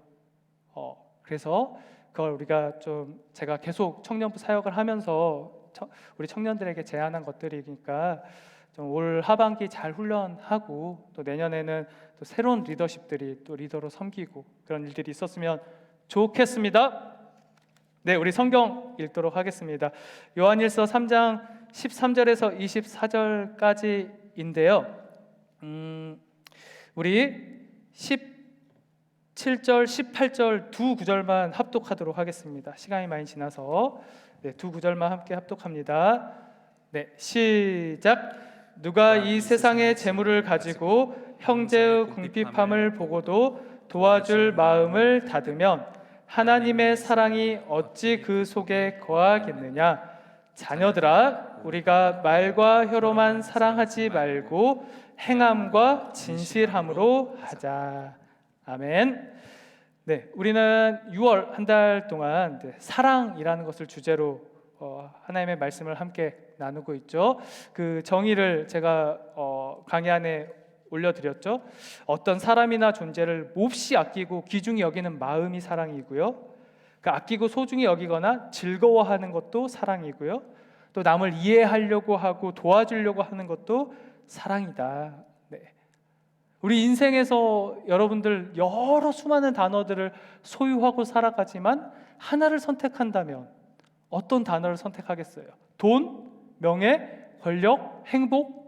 그래서 그걸 우리가 제가 계속 청년부 사역을 하면서 우리 청년들에게 제안한 것들이니까 좀 올 하반기 잘 훈련하고 또 내년에는 또 새로운 리더십들이 또 리더로 섬기고 그런 일들이 있었으면 좋겠습니다. 네, 우리 성경 읽도록 하겠습니다. 요한일서 3장 13절에서 24절까지인데요. 우리 17절, 18절 두 구절만 합독하도록 하겠습니다. 시간이 많이 지나서 두 구절만 함께 합독합니다. 네, 시작. 누가 이 세상의 재물을 가지고 형제의 궁핍함을 보고도 도와줄 마음을 닫으면 하나님의 사랑이 어찌 그 속에 거하겠느냐. 자녀들아, 우리가 말과 혀로만 사랑하지 말고 행함과 진실함으로 하자. 아멘. 네, 우리는 6월 한 달 동안 사랑이라는 것을 주제로 하나님의 말씀을 함께 나누고 있죠. 그 정의를 제가 강의 안에 올려드렸죠. 어떤 사람이나 존재를 몹시 아끼고 귀중히 여기는 마음이 사랑이고요, 그 아끼고 소중히 여기거나 즐거워하는 것도 사랑이고요, 또 남을 이해하려고 하고 도와주려고 하는 것도 사랑이다. 네. 우리 인생에서 여러분들 여러 수많은 단어들을 소유하고 살아가지만 하나를 선택한다면 어떤 단어를 선택하겠어요? 돈, 명예, 권력, 행복?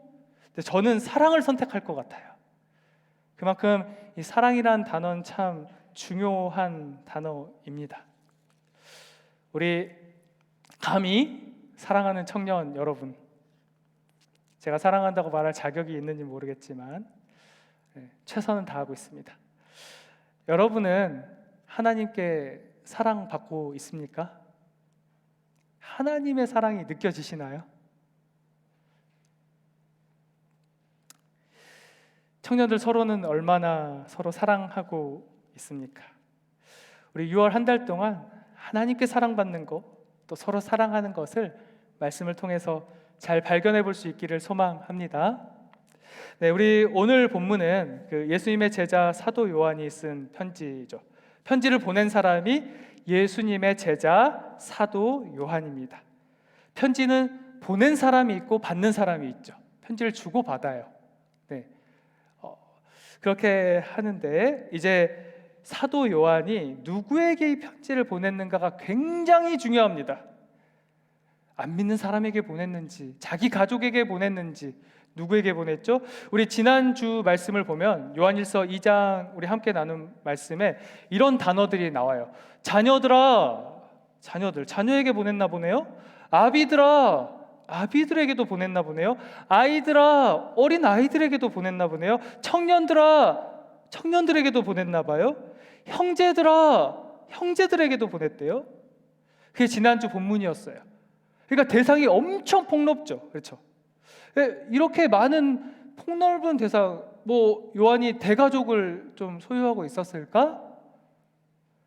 저는 사랑을 선택할 것 같아요. 그만큼 이 사랑이란 단어는 참 중요한 단어입니다. 우리 감히 사랑하는 청년 여러분, 제가 사랑한다고 말할 자격이 있는지 모르겠지만 최선은 다하고 있습니다. 여러분은 하나님께 사랑받고 있습니까? 하나님의 사랑이 느껴지시나요? 청년들 서로는 얼마나 서로 사랑하고 있습니까? 우리 6월 한 달 동안 하나님께 사랑받는 것, 또 서로 사랑하는 것을 말씀을 통해서 잘 발견해 볼 수 있기를 소망합니다. 네, 우리 오늘 본문은 그 예수님의 제자 사도 요한이 쓴 편지죠. 편지를 보낸 사람이 예수님의 제자 사도 요한입니다. 편지는 보낸 사람이 있고 받는 사람이 있죠. 편지를 주고 받아요. 네, 그렇게 하는데 이제 사도 요한이 누구에게 이 편지를 보냈는가가 굉장히 중요합니다. 안 믿는 사람에게 보냈는지, 자기 가족에게 보냈는지, 누구에게 보냈죠? 우리 지난주 말씀을 보면 요한일서 2장 우리 함께 나눈 말씀에 이런 단어들이 나와요. 자녀들아, 자녀에게 보냈나 보네요. 아비들아, 아비들에게도 보냈나 보네요. 아이들아, 어린 아이들에게도 보냈나 보네요. 청년들아, 청년들에게도 보냈나 봐요. 형제들아, 형제들에게도 보냈대요. 그게 지난주 본문이었어요. 그러니까 대상이 엄청 폭넓죠. 그렇죠? 이렇게 많은 폭넓은 대상, 요한이 대가족을 좀 소유하고 있었을까?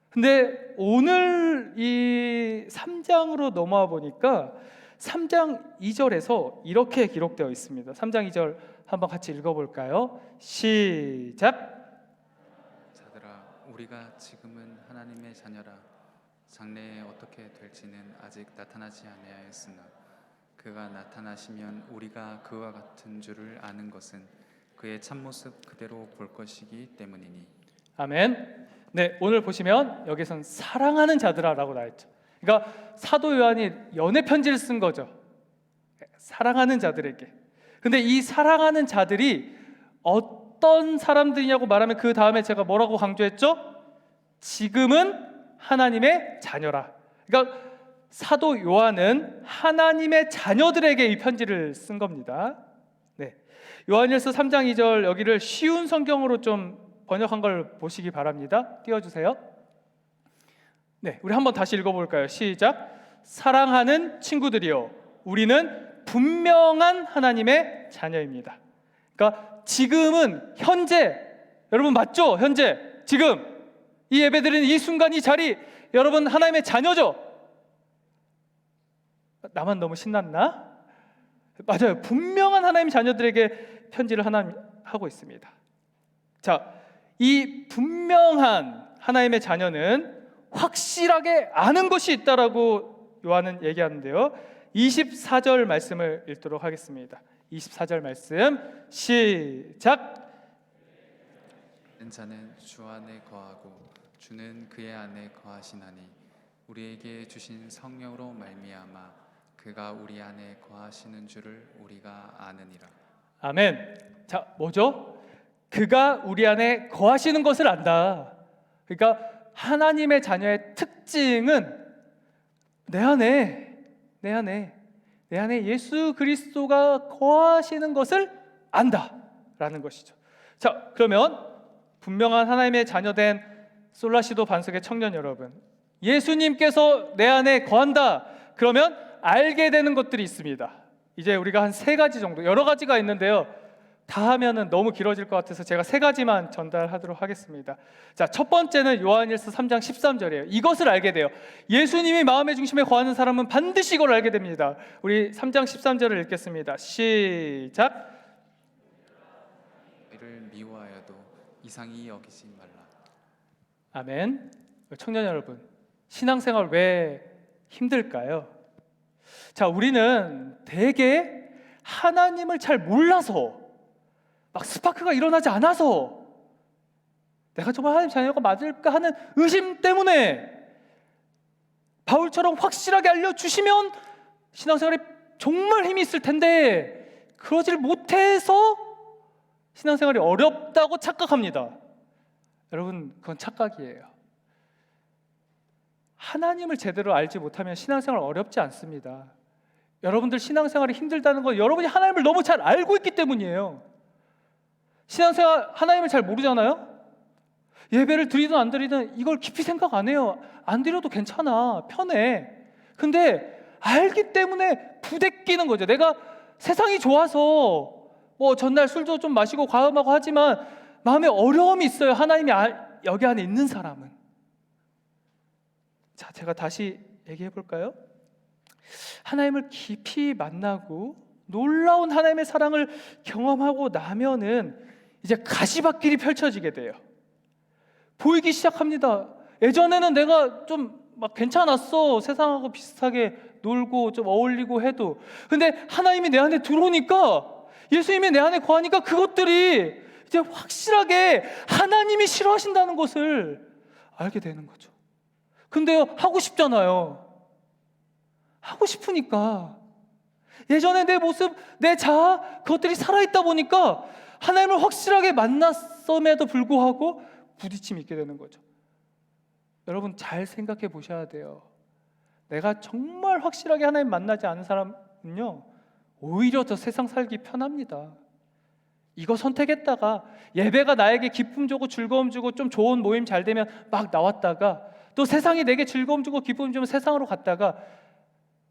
근데 오늘 이 3장으로 넘어와 보니까 3장 2절에서 이렇게 기록되어 있습니다. 3장 2절 한번 같이 읽어볼까요? 시작! 우리가 지금은 하나님의 자녀라. 장래에 어떻게 될지는 아직 나타나지 아니하였으나 그가 나타나시면 우리가 그와 같은 줄을 아는 것은 그의 참모습 그대로 볼 것이기 때문이니. 아멘. 네, 오늘 보시면 여기선 사랑하는 자들아라고 나왔죠. 그러니까 사도 요한이 연애 편지를 쓴 거죠. 사랑하는 자들에게. 근데 이 사랑하는 자들이 어떤 사람들이냐고 말하면 그 다음에 제가 뭐라고 강조했죠? 지금은 하나님의 자녀라. 그러니까 사도 요한은 하나님의 자녀들에게 이 편지를 쓴 겁니다. 네, 요한일서 3장 2절 여기를 쉬운 성경으로 좀 번역한 걸 보시기 바랍니다. 띄워주세요. 네, 우리 한번 다시 읽어볼까요? 시작. 사랑하는 친구들이여, 우리는 분명한 하나님의 자녀입니다. 그러니까 지금은 현재, 여러분 맞죠? 현재 지금 이 예배드리는 이 순간 이 자리, 여러분 하나님의 자녀죠? 나만 너무 신났나? 맞아요. 분명한 하나님 자녀들에게 편지를 하나님 하고 있습니다. 자, 이 분명한 하나님의 자녀는 확실하게 아는 것이 있다라고 요한은 얘기하는데요. 24절 말씀을 읽도록 하겠습니다. 24절 말씀 시작. 자는 주 안에 거하고 주는 그의 안에 거하시나니 우리에게 주신 성령으로 말미암아 그가 우리 안에 거하시는 줄을 우리가 아느니라. 아멘. 자, 뭐죠? 그가 우리 안에 거하시는 것을 안다. 그러니까 하나님의 자녀의 특징은 내 안에 예수 그리스도가 거하시는 것을 안다라는 것이죠. 자, 그러면 분명한 하나님의 자녀된 솔라시도 반석의 청년 여러분, 예수님께서 내 안에 거한다. 그러면 알게 되는 것들이 있습니다. 이제 우리가 한 3가지 정도, 여러 가지가 있는데요. 다 하면은 너무 길어질 것 같아서 제가 3가지만 전달하도록 하겠습니다. 자, 첫 번째는 요한일서 3장 13절이에요. 이것을 알게 돼요. 예수님이 마음의 중심에 거하는 사람은 반드시 이걸 알게 됩니다. 우리 3장 13절을 읽겠습니다. 시작. 이를 미워하여도 이상히 여기지 말라. 아멘. 청년 여러분, 신앙생활 왜 힘들까요? 자, 우리는 되게 하나님을 잘 몰라서, 막 스파크가 일어나지 않아서, 내가 정말 하나님 자녀가 맞을까 하는 의심 때문에 바울처럼 확실하게 알려주시면 신앙생활에 정말 힘이 있을 텐데 그러질 못해서 신앙생활이 어렵다고 착각합니다. 여러분, 그건 착각이에요. 하나님을 제대로 알지 못하면 신앙생활 어렵지 않습니다. 여러분들 신앙생활이 힘들다는 건 여러분이 하나님을 너무 잘 알고 있기 때문이에요. 신앙생활 하나님을 잘 모르잖아요. 예배를 드리든 안 드리든 이걸 깊이 생각 안 해요. 안 드려도 괜찮아, 편해. 근데 알기 때문에 부대끼는 거죠. 내가 세상이 좋아서 뭐 전날 술도 좀 마시고 과음하고 하지만 마음에 어려움이 있어요. 하나님이 여기 안에 있는 사람은. 자, 제가 다시 얘기해 볼까요? 하나님을 깊이 만나고 놀라운 하나님의 사랑을 경험하고 나면은 이제 가시밭길이 펼쳐지게 돼요. 보이기 시작합니다. 예전에는 내가 좀 막 괜찮았어. 세상하고 비슷하게 놀고 좀 어울리고 해도. 근데 하나님이 내 안에 들어오니까, 예수님이 내 안에 거하니까 그것들이 이제 확실하게 하나님이 싫어하신다는 것을 알게 되는 거죠. 근데요, 하고 싶잖아요. 하고 싶으니까. 예전에 내 모습, 내 자아, 그것들이 살아있다 보니까 하나님을 확실하게 만났음에도 불구하고 부딪힘이 있게 되는 거죠. 여러분, 잘 생각해 보셔야 돼요. 내가 정말 확실하게 하나님 만나지 않은 사람은요, 오히려 더 세상 살기 편합니다. 이거 선택했다가 예배가 나에게 기쁨 주고 즐거움 주고 좀 좋은 모임 잘 되면 막 나왔다가 또 세상이 내게 즐거움 주고 기쁨 주면 세상으로 갔다가,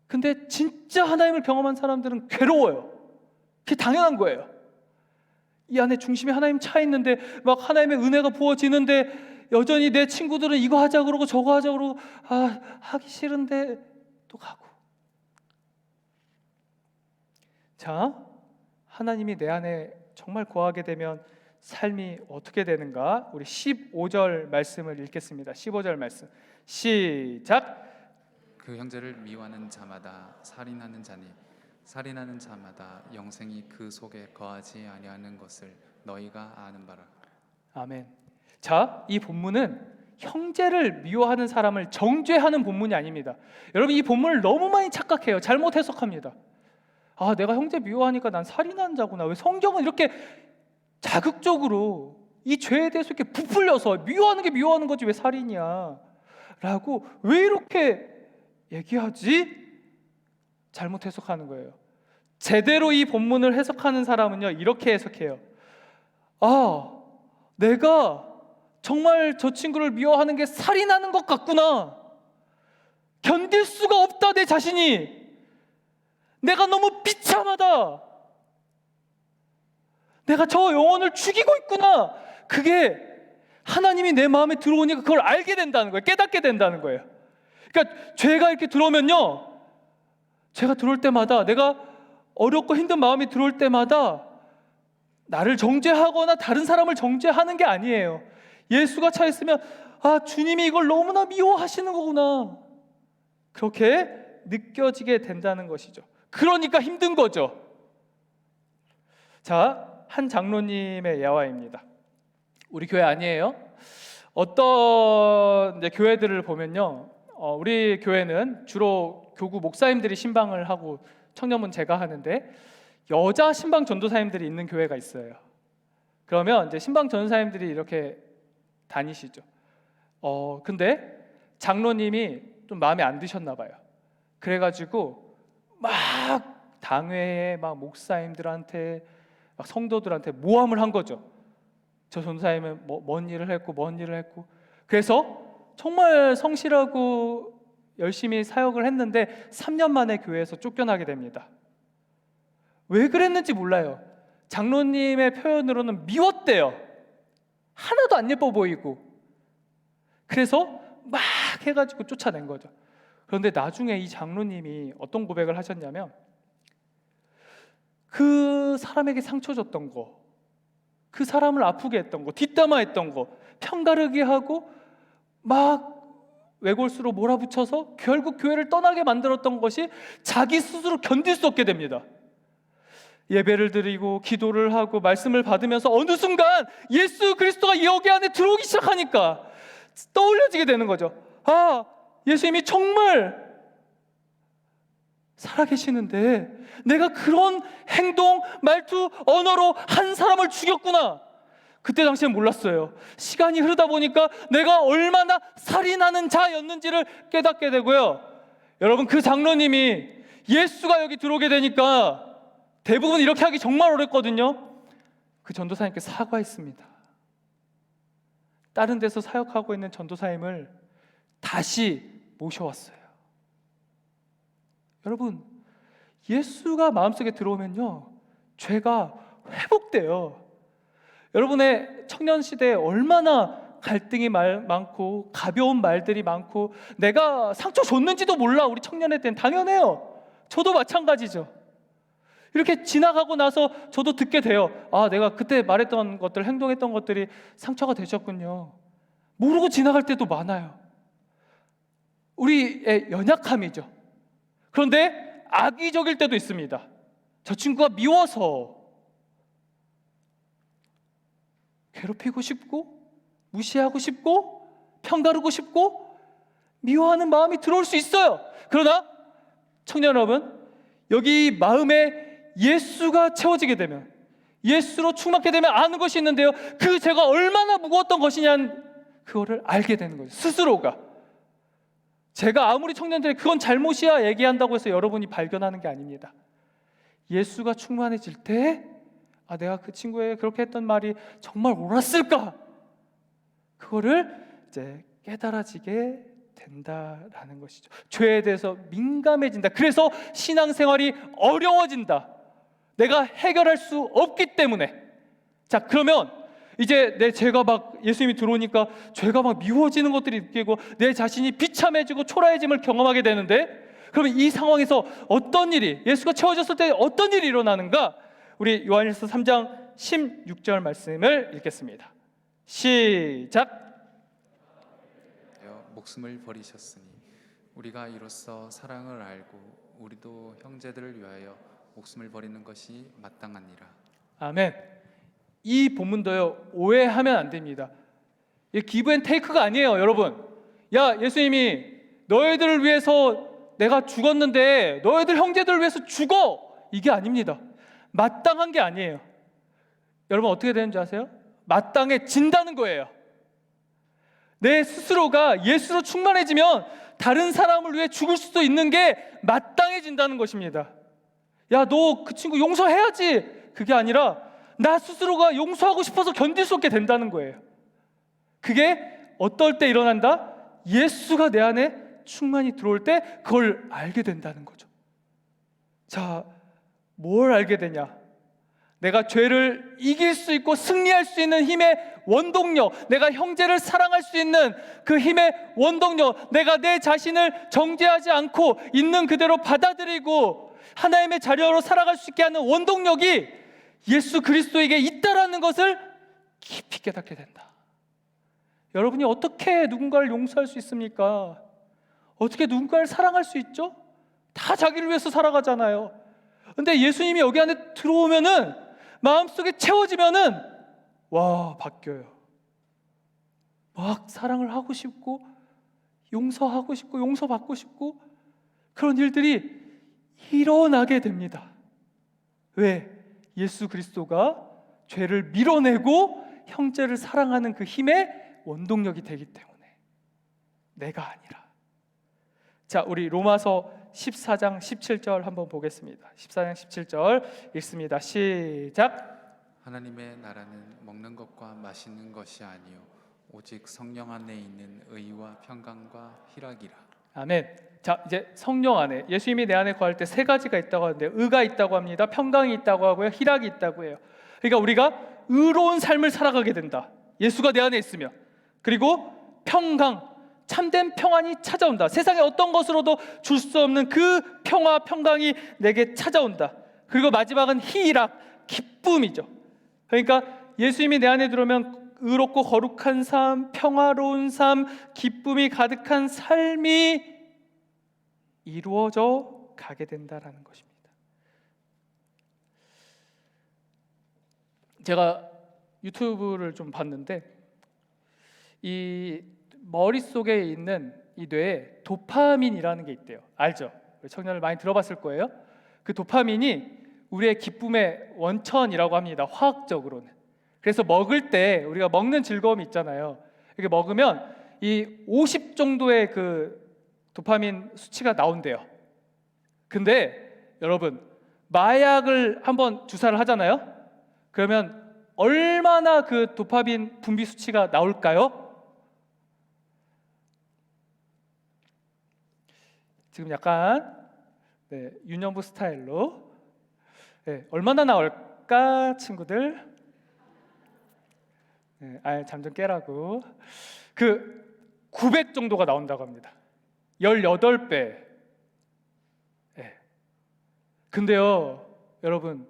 근데 진짜 하나님을 경험한 사람들은 괴로워요. 그게 당연한 거예요. 이 안에 중심에 하나님 차 있는데 막 하나님의 은혜가 부어지는데 여전히 내 친구들은 이거 하자 그러고 저거 하자 그러고 하기 싫은데 또 가고. 자, 하나님이 내 안에 정말 거하게 되면 삶이 어떻게 되는가? 우리 15절 말씀을 읽겠습니다. 15절 말씀 시작. 그 형제를 미워하는 자마다 살인하는 자니 살인하는 자마다 영생이 그 속에 거하지 아니하는 것을 너희가 아는 바라. 아멘. 자, 이 본문은 형제를 미워하는 사람을 정죄하는 본문이 아닙니다. 여러분, 이 본문을 너무 많이 착각해요. 잘못 해석합니다. 아, 내가 형제 미워하니까 난 살인하는 자구나. 왜 성경은 이렇게 자극적으로 이 죄에 대해서 이렇게 부풀려서 미워하는 게 미워하는 거지 왜 살인이야? 라고 왜 이렇게 얘기하지? 잘못 해석하는 거예요. 제대로 이 본문을 해석하는 사람은요, 이렇게 해석해요. 아, 내가 정말 저 친구를 미워하는 게 살인하는 것 같구나. 견딜 수가 없다, 내 자신이. 내가 너무 비참하다. 내가 저 영혼을 죽이고 있구나. 그게 하나님이 내 마음에 들어오니까 그걸 알게 된다는 거예요. 깨닫게 된다는 거예요. 그러니까 죄가 이렇게 들어오면요, 죄가 들어올 때마다, 내가 어렵고 힘든 마음이 들어올 때마다 나를 정죄하거나 다른 사람을 정죄하는 게 아니에요. 예수가 차 있으면 아, 주님이 이걸 너무나 미워하시는 거구나, 그렇게 느껴지게 된다는 것이죠. 그러니까 힘든 거죠. 자, 한 장로님의 예화입니다. 우리 교회 아니에요. 어떤 이제 교회들을 보면요, 우리 교회는 주로 교구 목사님들이 신방을 하고 청년은 제가 하는데 여자 신방 전도사님들이 있는 교회가 있어요. 그러면 이제 신방 전도사님들이 이렇게 다니시죠. 근데 장로님이 좀 마음에 안 드셨나 봐요. 그래가지고 막 당회에 막 목사님들한테 막 성도들한테 모함을 한 거죠. 저 전도사님은 뭔 일을 했고. 그래서 정말 성실하고 열심히 사역을 했는데 3년 만에 교회에서 쫓겨나게 됩니다. 왜 그랬는지 몰라요. 장로님의 표현으로는 미웠대요. 하나도 안 예뻐 보이고. 그래서 막 해가지고 쫓아낸 거죠. 그런데 나중에 이 장로님이 어떤 고백을 하셨냐면, 그 사람에게 상처 줬던 거, 그 사람을 아프게 했던 거, 뒷담화했던 거, 편가르기 하고 막 외골수로 몰아붙여서 결국 교회를 떠나게 만들었던 것이 자기 스스로 견딜 수 없게 됩니다. 예배를 드리고 기도를 하고 말씀을 받으면서 어느 순간 예수 그리스도가 여기 안에 들어오기 시작하니까 떠올려지게 되는 거죠. 아, 예수님이 정말 살아계시는데 내가 그런 행동, 말투, 언어로 한 사람을 죽였구나. 그때 당시엔 몰랐어요. 시간이 흐르다 보니까 내가 얼마나 살인하는 자였는지를 깨닫게 되고요. 여러분, 그 장로님이 예수가 여기 들어오게 되니까 대부분 이렇게 하기 정말 어렵거든요. 그 전도사님께 사과했습니다. 다른 데서 사역하고 있는 전도사님을 다시 모셔왔어요. 여러분, 예수가 마음속에 들어오면요, 죄가 회복돼요. 여러분의 청년 시대에 얼마나 갈등이 많고 가벼운 말들이 많고 내가 상처 줬는지도 몰라. 우리 청년의 때는 당연해요. 저도 마찬가지죠. 이렇게 지나가고 나서 저도 듣게 돼요. 아, 내가 그때 말했던 것들, 행동했던 것들이 상처가 되셨군요. 모르고 지나갈 때도 많아요. 우리의 연약함이죠. 그런데 악의적일 때도 있습니다. 저 친구가 미워서 괴롭히고 싶고 무시하고 싶고 편가르고 싶고 미워하는 마음이 들어올 수 있어요. 그러나 청년 여러분, 여기 마음에 예수가 채워지게 되면, 예수로 충만하게 되면 아는 것이 있는데요, 그 죄가 얼마나 무거웠던 것이냐는 그거를 알게 되는 거예요. 스스로가. 제가 아무리 청년들이 그건 잘못이야 얘기한다고 해서 여러분이 발견하는 게 아닙니다. 예수가 충만해질 때, 아, 내가 그 친구에게 그렇게 했던 말이 정말 옳았을까? 그거를 이제 깨달아지게 된다라는 것이죠. 죄에 대해서 민감해진다. 그래서 신앙생활이 어려워진다. 내가 해결할 수 없기 때문에. 자, 그러면 이제 내 죄가 막 예수님이 들어오니까 죄가 막 미워지는 것들이 느끼고 내 자신이 비참해지고 초라해짐을 경험하게 되는데, 그러면 이 상황에서 어떤 일이, 예수가 채워졌을 때 어떤 일이 일어나는가? 우리 요한일서 3장 16절 말씀을 읽겠습니다. 시작. 목숨을 버리셨으니 우리가 이로써 사랑을 알고 우리도 형제들을 위하여 목숨을 버리는 것이 마땅하니라. 아멘. 이 본문도요, 오해하면 안 됩니다. 이 기브 앤 테이크가 아니에요, 여러분. 야, 예수님이 너희들을 위해서 내가 죽었는데 너희들 형제들을 위해서 죽어, 이게 아닙니다. 마땅한 게 아니에요. 여러분 어떻게 되는지 아세요? 마땅해진다는 거예요. 내 스스로가 예수로 충만해지면 다른 사람을 위해 죽을 수도 있는 게 마땅해진다는 것입니다. 야, 너 그 친구 용서해야지, 그게 아니라 나 스스로가 용서하고 싶어서 견딜 수 없게 된다는 거예요. 그게 어떨 때 일어난다? 예수가 내 안에 충만히 들어올 때 그걸 알게 된다는 거죠. 자, 뭘 알게 되냐? 내가 죄를 이길 수 있고 승리할 수 있는 힘의 원동력, 내가 형제를 사랑할 수 있는 그 힘의 원동력, 내가 내 자신을 정죄하지 않고 있는 그대로 받아들이고 하나님의 자녀로 살아갈 수 있게 하는 원동력이 예수 그리스도에게 있다라는 것을 깊이 깨닫게 된다. 여러분이 어떻게 누군가를 용서할 수 있습니까? 어떻게 누군가를 사랑할 수 있죠? 다 자기를 위해서 살아가잖아요. 근데 예수님이 여기 안에 들어오면은, 마음속에 채워지면은 와, 바뀌어요. 막 사랑을 하고 싶고 용서하고 싶고 용서받고 싶고 그런 일들이 일어나게 됩니다. 왜? 예수 그리스도가 죄를 밀어내고 형제를 사랑하는 그 힘의 원동력이 되기 때문에, 내가 아니라. 자, 우리 로마서 14장 17절 한번 보겠습니다. 14장 17절 읽습니다. 시작. 하나님의 나라는 먹는 것과 마시는 것이 아니요 오직 성령 안에 있는 의와 평강과 희락이라. 아멘. 자, 이제 성령 안에, 예수님이 내 안에 거할 때 세 가지가 있다고 하는데, 의가 있다고 합니다. 평강이 있다고 하고요, 희락이 있다고 해요. 그러니까 우리가 의로운 삶을 살아가게 된다, 예수가 내 안에 있으면. 그리고 평강, 참된 평안이 찾아온다. 세상에 어떤 것으로도 줄 수 없는 그 평화, 평강이 내게 찾아온다. 그리고 마지막은 희락, 기쁨이죠. 그러니까 예수님이 내 안에 들어오면 의롭고 거룩한 삶, 평화로운 삶, 기쁨이 가득한 삶이 이루어져 가게 된다라는 것입니다. 제가 유튜브를 좀 봤는데, 이 머릿속에 있는 이 뇌에 도파민이라는 게 있대요. 알죠? 청년들 많이 들어봤을 거예요. 그 도파민이 우리의 기쁨의 원천이라고 합니다, 화학적으로는. 그래서 먹을 때 우리가 먹는 즐거움이 있잖아요. 이렇게 먹으면 이 50 정도의 그 도파민 수치가 나온대요. 근데 여러분, 마약을 한번 주사를 하잖아요. 그러면 얼마나 그 도파민 분비 수치가 나올까요? 지금 약간 윤영부 스타일로 얼마나 나올까 친구들? 잠 좀 깨라고. 그 900 정도가 나온다고 합니다. 18배. 근데요, 여러분,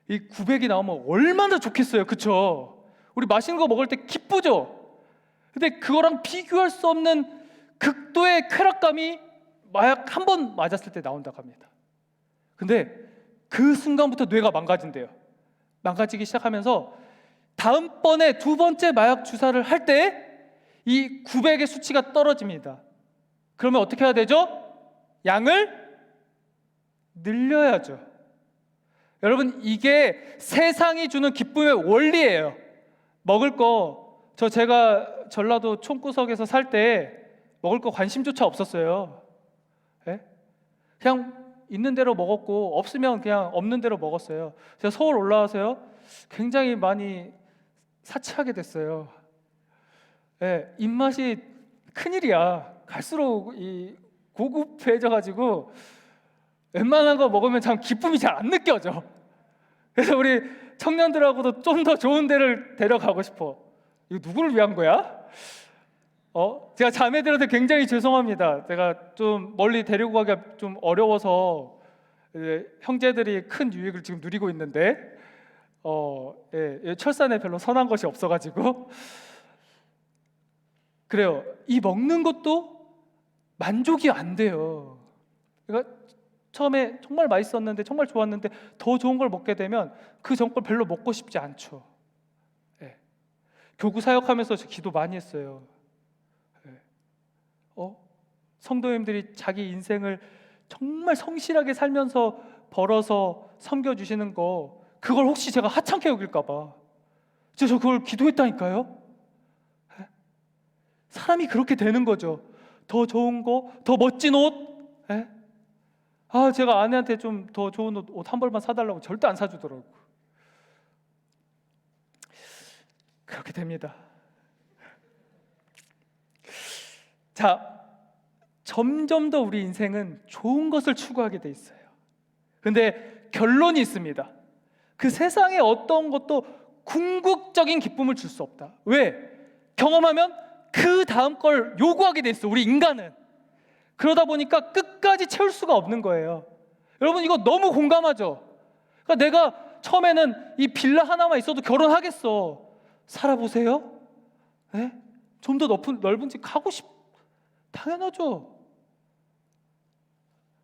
이 900이 나오면 얼마나 좋겠어요, 그쵸? 우리 맛있는 거 먹을 때 기쁘죠? 근데 그거랑 비교할 수 없는 극도의 쾌락감이 마약 한 번 맞았을 때 나온다고 합니다. 근데 그 순간부터 뇌가 망가진대요. 망가지기 시작하면서 다음번에 두 번째 마약 주사를 할 때 이 900의 수치가 떨어집니다. 그러면 어떻게 해야 되죠? 양을 늘려야죠. 여러분, 이게 세상이 주는 기쁨의 원리예요. 먹을 거, 제가 전라도 총구석에서 살 때 먹을 거 관심조차 없었어요. 그냥 있는 대로 먹었고, 없으면 그냥 없는 대로 먹었어요. 제가 서울 올라와서요, 굉장히 많이 사치하게 됐어요. 입맛이 큰일이야. 갈수록 이 고급해져가지고 웬만한 거 먹으면 참 기쁨이 잘 안 느껴져. 그래서 우리 청년들하고도 좀 더 좋은 데를 데려가고 싶어. 이거 누구를 위한 거야? 제가 자매들한테 굉장히 죄송합니다. 제가 좀 멀리 데리고 가기가 좀 어려워서 형제들이 큰 유익을 지금 누리고 있는데, 철산에 별로 선한 것이 없어가지고 그래요. 이 먹는 것도 만족이 안 돼요. 그러니까 처음에 정말 맛있었는데 정말 좋았는데 더 좋은 걸 먹게 되면 그 전 걸 별로 먹고 싶지 않죠. 교구 사역하면서 저 기도 많이 했어요. 성도님들이 자기 인생을 정말 성실하게 살면서 벌어서 섬겨주시는 거, 그걸 혹시 제가 하찮게 여길까 봐 저 그걸 기도했다니까요. 사람이 그렇게 되는 거죠. 더 좋은 거, 더 멋진 옷. 제가 아내한테 좀 더 좋은 옷 한 벌만 사달라고 절대 안 사주더라고. 그렇게 됩니다. 자, 점점 더 우리 인생은 좋은 것을 추구하게 돼 있어요. 근데 결론이 있습니다. 그 세상의 어떤 것도 궁극적인 기쁨을 줄 수 없다. 왜? 경험하면 그 다음 걸 요구하게 돼 있어, 우리 인간은. 그러다 보니까 끝까지 채울 수가 없는 거예요. 여러분, 이거 너무 공감하죠? 그러니까 내가 처음에는 이 빌라 하나만 있어도 결혼하겠어. 살아보세요. 좀 더 넓은 집 가고 당연하죠.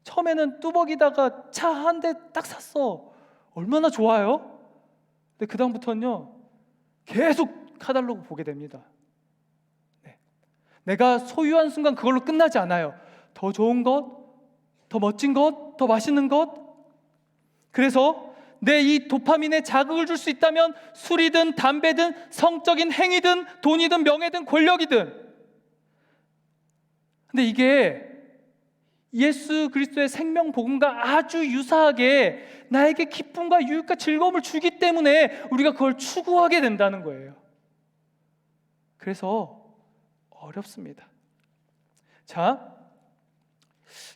처음에는 뚜벅이다가 차 한 대 딱 샀어. 얼마나 좋아요? 근데 그 다음부터는요, 계속 카달로그 보게 됩니다. 내가 소유한 순간 그걸로 끝나지 않아요. 더 좋은 것, 더 멋진 것, 더 맛있는 것. 그래서 내 이 도파민에 자극을 줄 수 있다면 술이든 담배든 성적인 행위든 돈이든 명예든 권력이든. 근데 이게 예수 그리스도의 생명 복음과 아주 유사하게 나에게 기쁨과 유익과 즐거움을 주기 때문에 우리가 그걸 추구하게 된다는 거예요. 그래서 어렵습니다. 자,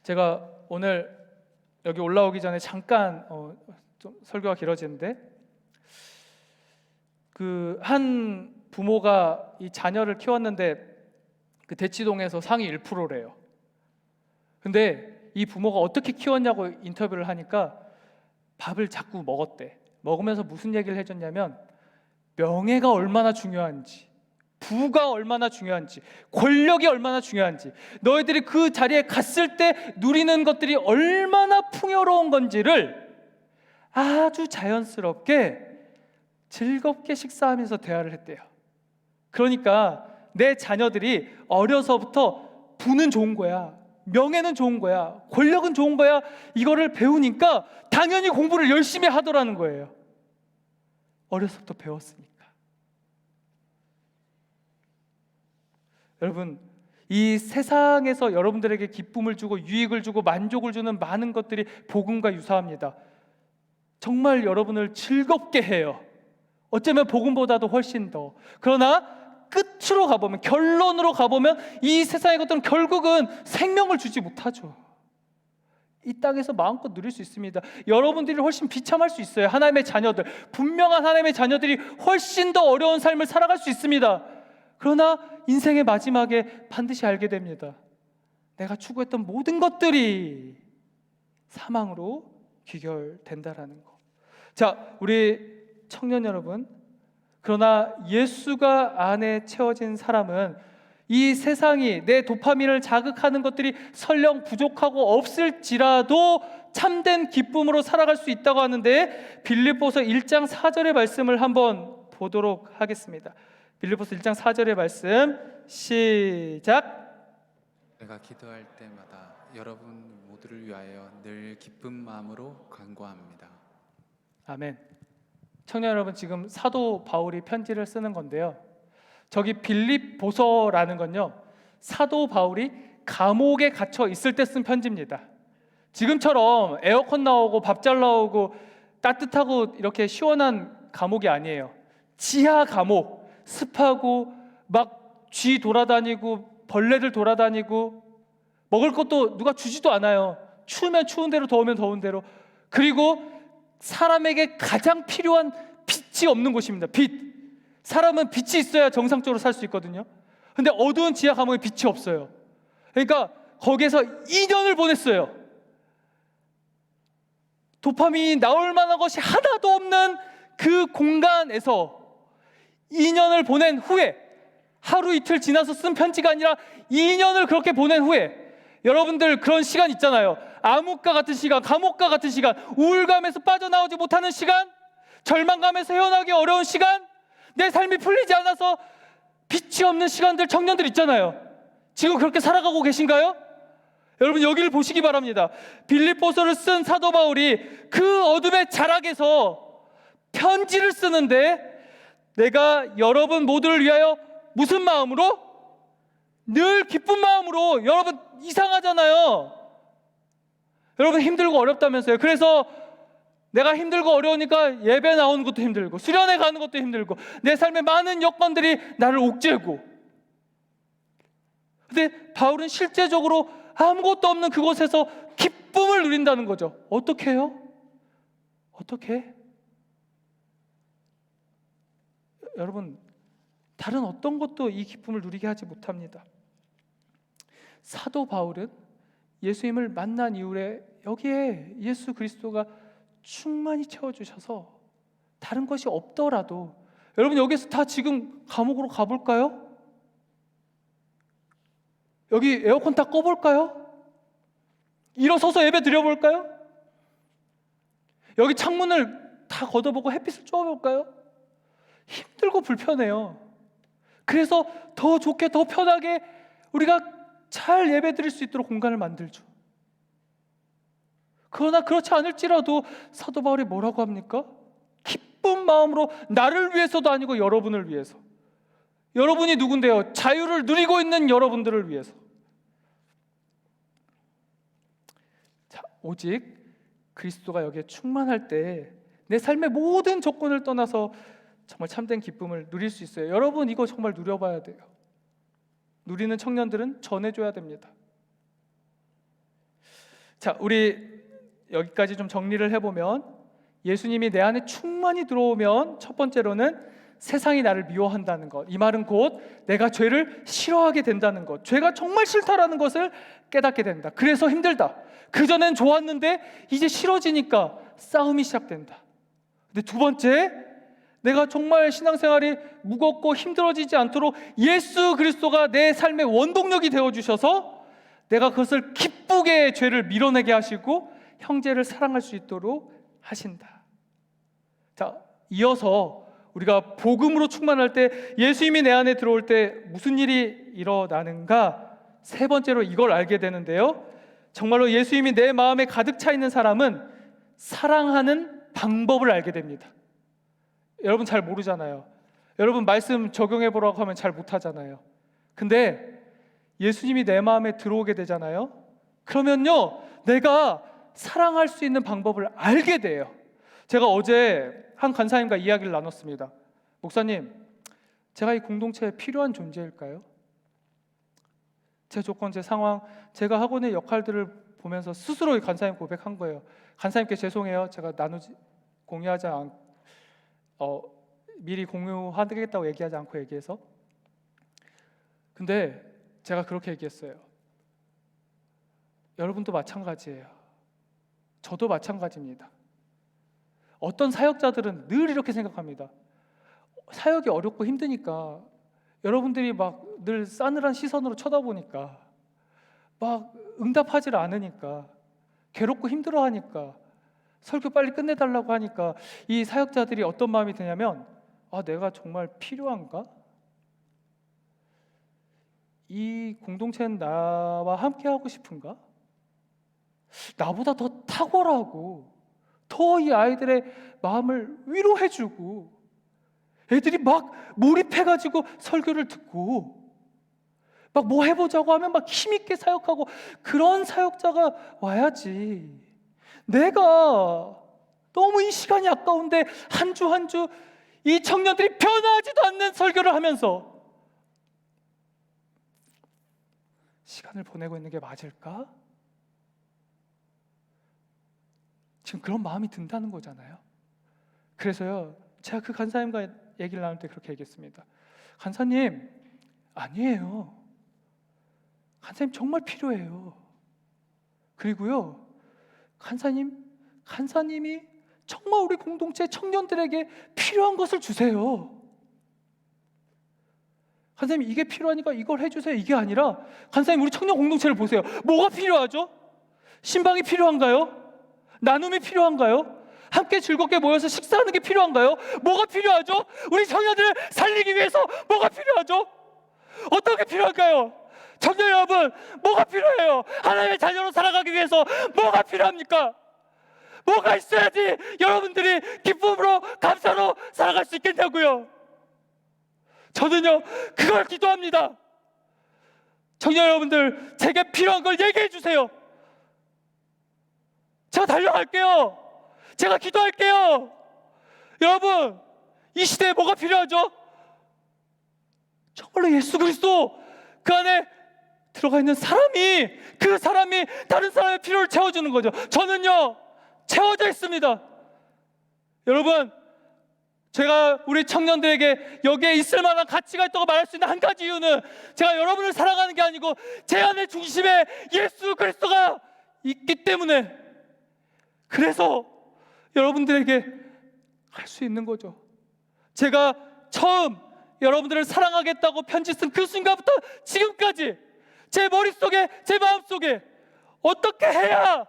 제가 오늘 여기 올라오기 전에 잠깐 좀 설교가 길어지는데, 그 한 부모가 이 자녀를 키웠는데 그 대치동에서 상위 1%래요. 근데 이 부모가 어떻게 키웠냐고 인터뷰를 하니까 밥을 자꾸 먹었대. 먹으면서 무슨 얘기를 해줬냐면 명예가 얼마나 중요한지, 부가 얼마나 중요한지, 권력이 얼마나 중요한지, 너희들이 그 자리에 갔을 때 누리는 것들이 얼마나 풍요로운 건지를 아주 자연스럽게 즐겁게 식사하면서 대화를 했대요. 그러니까 내 자녀들이 어려서부터 부는 좋은 거야, 명예는 좋은 거야, 권력은 좋은 거야, 이거를 배우니까 당연히 공부를 열심히 하더라는 거예요. 어려서부터 배웠으니까. 여러분, 이 세상에서 여러분들에게 기쁨을 주고 유익을 주고 만족을 주는 많은 것들이 복음과 유사합니다. 정말 여러분을 즐겁게 해요. 어쩌면 복음보다도 훨씬 더. 그러나 끝으로 가보면, 결론으로 가보면 이 세상의 것들은 결국은 생명을 주지 못하죠. 이 땅에서 마음껏 누릴 수 있습니다. 여러분들이 훨씬 비참할 수 있어요. 하나님의 자녀들, 분명한 하나님의 자녀들이 훨씬 더 어려운 삶을 살아갈 수 있습니다. 그러나 인생의 마지막에 반드시 알게 됩니다. 내가 추구했던 모든 것들이 사망으로 귀결된다라는 거. 자, 우리 청년 여러분, 그러나 예수가 안에 채워진 사람은 이 세상이 내 도파민을 자극하는 것들이 설령 부족하고 없을지라도 참된 기쁨으로 살아갈 수 있다고 하는데, 빌립보서 1장 4절의 말씀을 한번 보도록 하겠습니다. 빌립보서 1장 4절의 말씀 시작. 내가 기도할 때마다 여러분 모두를 위하여 늘 기쁜 마음으로 간구합니다. 아멘. 청년 여러분, 지금 사도 바울이 편지를 쓰는 건데요, 저기 빌립보서라는 건요, 사도 바울이 감옥에 갇혀 있을 때 쓴 편지입니다. 지금처럼 에어컨 나오고 밥 잘 나오고 따뜻하고 이렇게 시원한 감옥이 아니에요. 지하 감옥, 습하고 막 쥐 돌아다니고 벌레들 돌아다니고 먹을 것도 누가 주지도 않아요. 추우면 추운 대로, 더우면 더운 대로. 그리고 사람에게 가장 필요한 빛이 없는 곳입니다. 빛. 사람은 빛이 있어야 정상적으로 살 수 있거든요. 근데 어두운 지하 감옥에 빛이 없어요. 그러니까 거기에서 2년을 보냈어요. 도파민이 나올 만한 것이 하나도 없는 그 공간에서 2년을 보낸 후에, 하루 이틀 지나서 쓴 편지가 아니라 2년을 그렇게 보낸 후에, 여러분들 그런 시간 있잖아요. 암흑과 같은 시간, 감옥과 같은 시간, 우울감에서 빠져나오지 못하는 시간, 절망감에서 헤어나기 어려운 시간, 내 삶이 풀리지 않아서 빛이 없는 시간들, 청년들 있잖아요. 지금 그렇게 살아가고 계신가요? 여러분 여기를 보시기 바랍니다. 빌립보서를 쓴 사도 바울이 그 어둠의 자락에서 편지를 쓰는데, 내가 여러분 모두를 위하여 무슨 마음으로? 늘 기쁜 마음으로. 여러분 이상하잖아요. 여러분 힘들고 어렵다면서요. 그래서 내가 힘들고 어려우니까 예배 나오는 것도 힘들고, 수련회 가는 것도 힘들고, 내 삶에 많은 여건들이 나를 옥죄고. 근데 바울은 실제적으로 아무것도 없는 그곳에서 기쁨을 누린다는 거죠. 어떻게 해요? 어떻게? 여러분, 다른 어떤 것도 이 기쁨을 누리게 하지 못합니다. 사도 바울은 예수님을 만난 이후에 여기에 예수 그리스도가 충만히 채워주셔서 다른 것이 없더라도, 여러분 여기서 다 지금 감옥으로 가볼까요? 여기 에어컨 다 꺼볼까요? 일어서서 예배 드려볼까요? 여기 창문을 다 걷어보고 햇빛을 쬐어볼까요? 힘들고 불편해요. 그래서 더 좋게, 더 편하게 우리가 잘 예배 드릴 수 있도록 공간을 만들죠. 그러나 그렇지 않을지라도 사도 바울이 뭐라고 합니까? 기쁜 마음으로, 나를 위해서도 아니고 여러분을 위해서. 여러분이 누군데요? 자유를 누리고 있는 여러분들을 위해서. 자, 오직 그리스도가 여기에 충만할 때 내 삶의 모든 조건을 떠나서 정말 참된 기쁨을 누릴 수 있어요. 여러분 이거 정말 누려봐야 돼요. 누리는 청년들은 전해줘야 됩니다. 자, 우리 여기까지 좀 정리를 해보면, 예수님이 내 안에 충만히 들어오면 첫 번째로는 세상이 나를 미워한다는 것, 이 말은 곧 내가 죄를 싫어하게 된다는 것, 죄가 정말 싫다라는 것을 깨닫게 된다. 그래서 힘들다. 그전엔 좋았는데 이제 싫어지니까 싸움이 시작된다. 근데 두 번째, 내가 정말 신앙생활이 무겁고 힘들어지지 않도록 예수 그리스도가 내 삶의 원동력이 되어주셔서 내가 그것을 기쁘게 죄를 밀어내게 하시고 형제를 사랑할 수 있도록 하신다. 자, 이어서 우리가 복음으로 충만할 때, 예수님이 내 안에 들어올 때 무슨 일이 일어나는가? 세 번째로 이걸 알게 되는데요, 정말로 예수님이 내 마음에 가득 차 있는 사람은 사랑하는 방법을 알게 됩니다. 여러분 잘 모르잖아요. 여러분 말씀 적용해 보라고 하면 잘 못하잖아요. 근데 예수님이 내 마음에 들어오게 되잖아요. 그러면요, 내가 사랑할 수 있는 방법을 알게 돼요. 제가 어제 한 간사님과 이야기를 나눴습니다. 목사님, 제가 이 공동체에 필요한 존재일까요? 제 조건, 제 상황, 제가 하고 있는 역할들을 보면서 스스로 간사님 고백한 거예요. 간사님께 죄송해요. 제가 공유하지 미리 공유하겠다고 얘기하지 않고 얘기해서. 근데 제가 그렇게 얘기했어요. 여러분도 마찬가지예요. 저도 마찬가지입니다. 어떤 사역자들은 늘 이렇게 생각합니다. 사역이 어렵고 힘드니까, 여러분들이 막 늘 싸늘한 시선으로 쳐다보니까, 막 응답하지 않으니까, 괴롭고 힘들어하니까, 설교 빨리 끝내달라고 하니까 이 사역자들이 어떤 마음이 드냐면, 아, 내가 정말 필요한가? 이 공동체는 나와 함께 하고 싶은가? 나보다 더 탁월하고 더 이 아이들의 마음을 위로해주고, 애들이 막 몰입해가지고 설교를 듣고 막 뭐 해보자고 하면 막 힘있게 사역하고, 그런 사역자가 와야지. 내가 너무 이 시간이 아까운데 한 주 한 주 이 청년들이 변하지도 않는 설교를 하면서 시간을 보내고 있는 게 맞을까? 지금 그런 마음이 든다는 거잖아요. 그래서요, 제가 그 간사님과 얘기를 나눌 때 그렇게 얘기했습니다. 간사님, 아니에요. 간사님 정말 필요해요. 그리고요, 간사님이 정말 우리 공동체 청년들에게 필요한 것을 주세요. 간사님 이게 필요하니까 이걸 해주세요 이게 아니라, 간사님 우리 청년 공동체를 보세요. 뭐가 필요하죠? 신방이 필요한가요? 나눔이 필요한가요? 함께 즐겁게 모여서 식사하는 게 필요한가요? 뭐가 필요하죠? 우리 청년들을 살리기 위해서 뭐가 필요하죠? 어떤 게 필요할까요? 청년 여러분, 뭐가 필요해요? 하나님의 자녀로 살아가기 위해서 뭐가 필요합니까? 뭐가 있어야지 여러분들이 기쁨으로 감사로 살아갈 수 있겠냐고요. 저는요 그걸 기도합니다. 청년 여러분들, 제게 필요한 걸 얘기해 주세요. 제가 달려갈게요. 제가 기도할게요. 여러분, 이 시대에 뭐가 필요하죠? 정말로 예수 그리스도, 그 안에 들어가 있는 사람이, 그 사람이 다른 사람의 필요를 채워주는 거죠. 저는요 채워져 있습니다. 여러분, 제가 우리 청년들에게 여기에 있을 만한 가치가 있다고 말할 수 있는 한 가지 이유는, 제가 여러분을 사랑하는 게 아니고 제 안의 중심에 예수 그리스도가 있기 때문에, 그래서 여러분들에게 할 수 있는 거죠. 제가 처음 여러분들을 사랑하겠다고 편지 쓴 그 순간부터 지금까지 제 머릿속에, 제 마음속에 어떻게 해야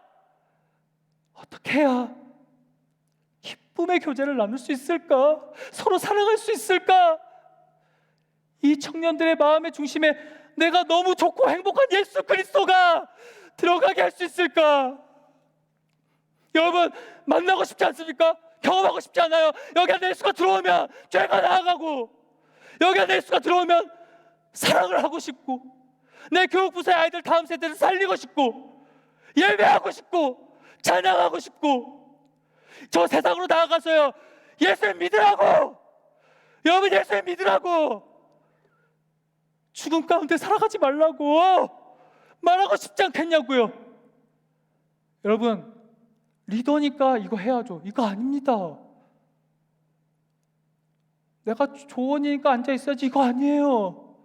기쁨의 교제를 나눌 수 있을까? 서로 사랑할 수 있을까? 이 청년들의 마음의 중심에 내가 너무 좋고 행복한 예수 그리스도가 들어가게 할 수 있을까? 여러분, 만나고 싶지 않습니까? 경험하고 싶지 않아요? 여기 안에 예수가 들어오면 죄가 나아가고, 여기 안에 예수가 들어오면 사랑을 하고 싶고, 내 교육부서의 아이들 다음 세대를 살리고 싶고, 예배하고 싶고, 찬양하고 싶고, 저 세상으로 나아가서요 예수를 믿으라고, 여러분 예수를 믿으라고, 죽음 가운데 살아가지 말라고 말하고 싶지 않겠냐고요. 여러분, 리더니까 이거 해야죠, 이거 아닙니다. 내가 조언이니까 앉아 있어야지, 이거 아니에요.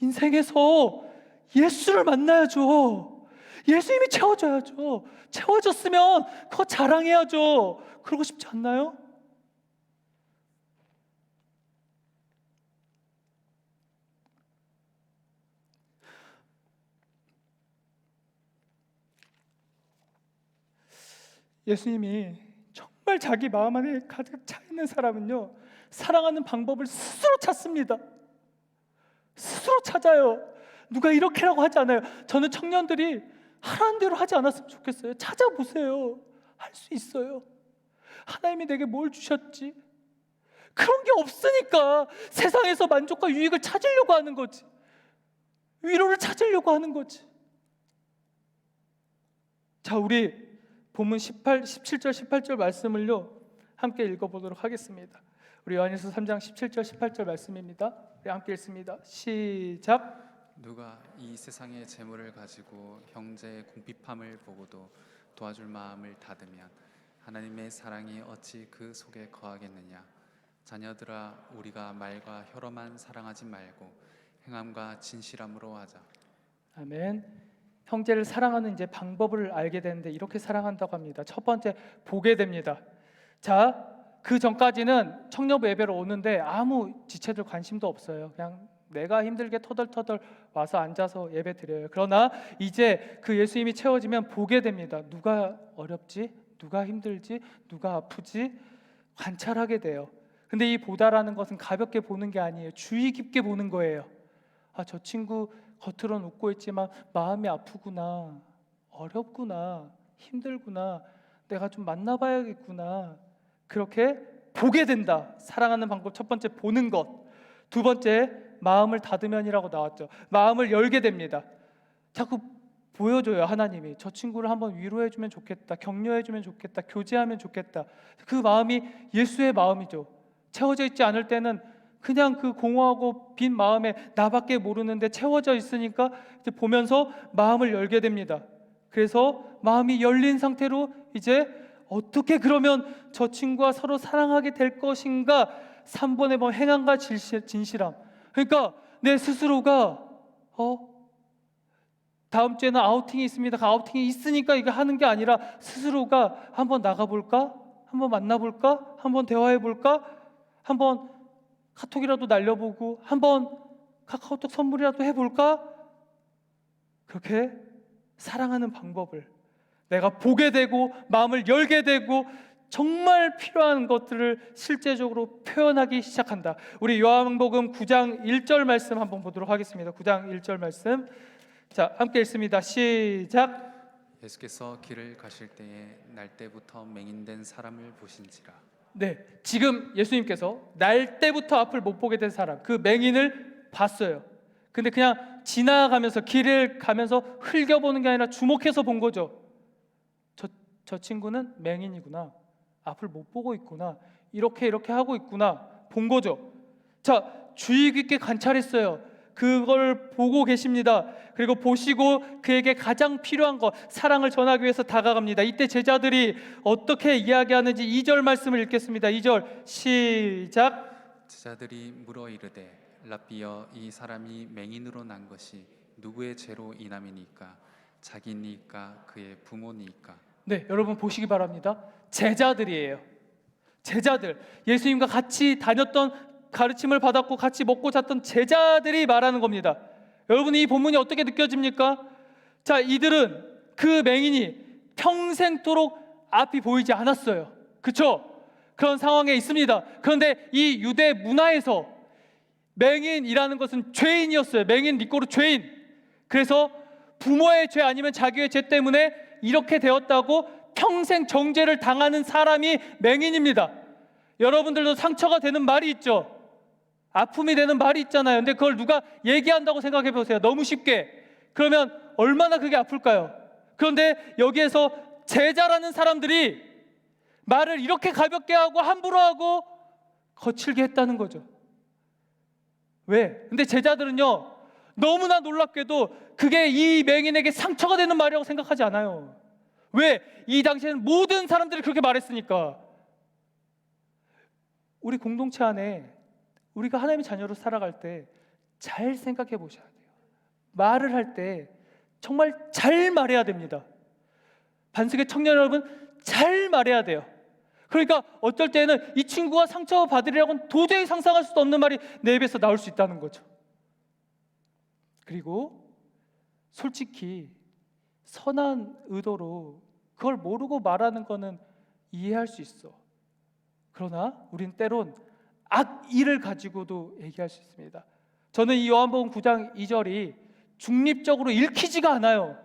인생에서 예수를 만나야죠. 예수님이 채워줘야죠. 채워졌으면 그거 자랑해야죠. 그러고 싶지 않나요? 예수님이 정말 자기 마음 안에 가득 차 있는 사람은요 사랑하는 방법을 스스로 찾습니다. 스스로 찾아요. 누가 이렇게라고 하지 않아요. 저는 청년들이 하라는 대로 하지 않았으면 좋겠어요. 찾아보세요. 할 수 있어요. 하나님이 내게 뭘 주셨지? 그런 게 없으니까 세상에서 만족과 유익을 찾으려고 하는 거지, 위로를 찾으려고 하는 거지. 자, 우리 본문 17절 18절 말씀을요 함께 읽어보도록 하겠습니다. 우리 요한일서 3장 17절 18절 말씀입니다. 우리 함께 읽습니다. 시작. 누가 이 세상의 재물을 가지고 형제의 궁핍함을 보고도 도와줄 마음을 닫으면 하나님의 사랑이 어찌 그 속에 거하겠느냐. 자녀들아, 우리가 말과 혀로만 사랑하지 말고 행함과 진실함으로 하자. 아멘. 형제를 사랑하는 이제 방법을 알게 되는데, 이렇게 사랑한다고 합니다. 첫 번째, 보게 됩니다. 자, 그 전까지는 청년부 예배로 오는데 아무 지체들 관심도 없어요. 그냥 내가 힘들게 터덜터덜 와서 앉아서 예배 드려요. 그러나 이제 그 예수님이 채워지면 보게 됩니다. 누가 어렵지? 누가 힘들지? 누가 아프지? 관찰하게 돼요. 근데 이 보다라는 것은 가볍게 보는 게 아니에요. 주의 깊게 보는 거예요. 아, 저 친구 겉으로는 웃고 있지만 마음이 아프구나, 어렵구나, 힘들구나, 내가 좀 만나봐야겠구나. 그렇게 보게 된다. 사랑하는 방법 첫 번째, 보는 것. 두 번째, 마음을 닫으면이라고 나왔죠. 마음을 열게 됩니다. 자꾸 보여줘요. 하나님이 저 친구를 한번 위로해주면 좋겠다, 격려해주면 좋겠다, 교제하면 좋겠다. 그 마음이 예수의 마음이죠. 채워져 있지 않을 때는 그냥 그 공허하고 빈 마음에 나밖에 모르는데, 채워져 있으니까 이제 보면서 마음을 열게 됩니다. 그래서 마음이 열린 상태로 이제 어떻게 그러면 저 친구와 서로 사랑하게 될 것인가, 3번에 보면 행함과 진실함. 그러니까 내 스스로가 다음 주에는 아우팅이 있습니다. 그 아우팅이 있으니까 이거 하는 게 아니라 스스로가 한번 나가볼까? 한번 만나볼까? 한번 대화해볼까? 한번 카톡이라도 날려보고 한번 카카오톡 선물이라도 해볼까? 그렇게 사랑하는 방법을 내가 보게 되고 마음을 열게 되고 정말 필요한 것들을 실제적으로 표현하기 시작한다. 우리 요한복음 9장 1절 말씀 한번 보도록 하겠습니다. 9장 1절 말씀, 자 함께 읽습니다. 시작. 예수께서 길을 가실 때에 날 때부터 맹인된 사람을 보신지라. 네, 지금 예수님께서 날 때부터 앞을 못 보게 된 사람, 그 맹인을 봤어요. 근데 그냥 지나가면서 길을 가면서 흘겨보는 게 아니라 주목해서 본 거죠. 저 친구는 맹인이구나, 앞을 못 보고 있구나, 이렇게 하고 있구나 본 거죠. 자, 주의 깊게 관찰했어요. 그걸 보고 계십니다. 그리고 보시고 그에게 가장 필요한 것, 사랑을 전하기 위해서 다가갑니다. 이때 제자들이 어떻게 이야기하는지 2절 말씀을 읽겠습니다. 2절 시작. 제자들이 물어 이르되 라삐여, 이 사람이 맹인으로 난 것이 누구의 죄로 인함이니까? 자기니까 그의 부모니까? 네, 여러분 보시기 바랍니다. 제자들이에요. 제자들, 예수님과 같이 다녔던, 가르침을 받았고 같이 먹고 잤던 제자들이 말하는 겁니다. 여러분, 이 본문이 어떻게 느껴집니까? 자, 이들은 그 맹인이 평생토록 앞이 보이지 않았어요. 그렇죠? 그런 상황에 있습니다. 그런데 이 유대 문화에서 맹인이라는 것은 죄인이었어요. 맹인 리꼬르 죄인. 그래서 부모의 죄 아니면 자기의 죄 때문에 이렇게 되었다고 평생 정죄를 당하는 사람이 맹인입니다. 여러분들도 상처가 되는 말이 있죠. 아픔이 되는 말이 있잖아요. 근데 그걸 누가 얘기한다고 생각해 보세요. 너무 쉽게. 그러면 얼마나 그게 아플까요? 그런데 여기에서 제자라는 사람들이 말을 이렇게 가볍게 하고 함부로 하고 거칠게 했다는 거죠. 왜? 근데 제자들은요, 너무나 놀랍게도 그게 이 맹인에게 상처가 되는 말이라고 생각하지 않아요. 왜? 이 당시에는 모든 사람들이 그렇게 말했으니까. 우리 공동체 안에 우리가 하나님의 자녀로 살아갈 때 잘 생각해 보셔야 돼요. 말을 할 때 정말 잘 말해야 됩니다. 반석의 청년 여러분, 잘 말해야 돼요. 그러니까 어떨 때는 이 친구가 상처받으리라고는 도저히 상상할 수도 없는 말이 내 입에서 나올 수 있다는 거죠. 그리고 솔직히 선한 의도로 그걸 모르고 말하는 거는 이해할 수 있어. 그러나 우린 때론 악의를 가지고도 얘기할 수 있습니다. 저는 이 요한복음 9장 2절이 중립적으로 읽히지가 않아요.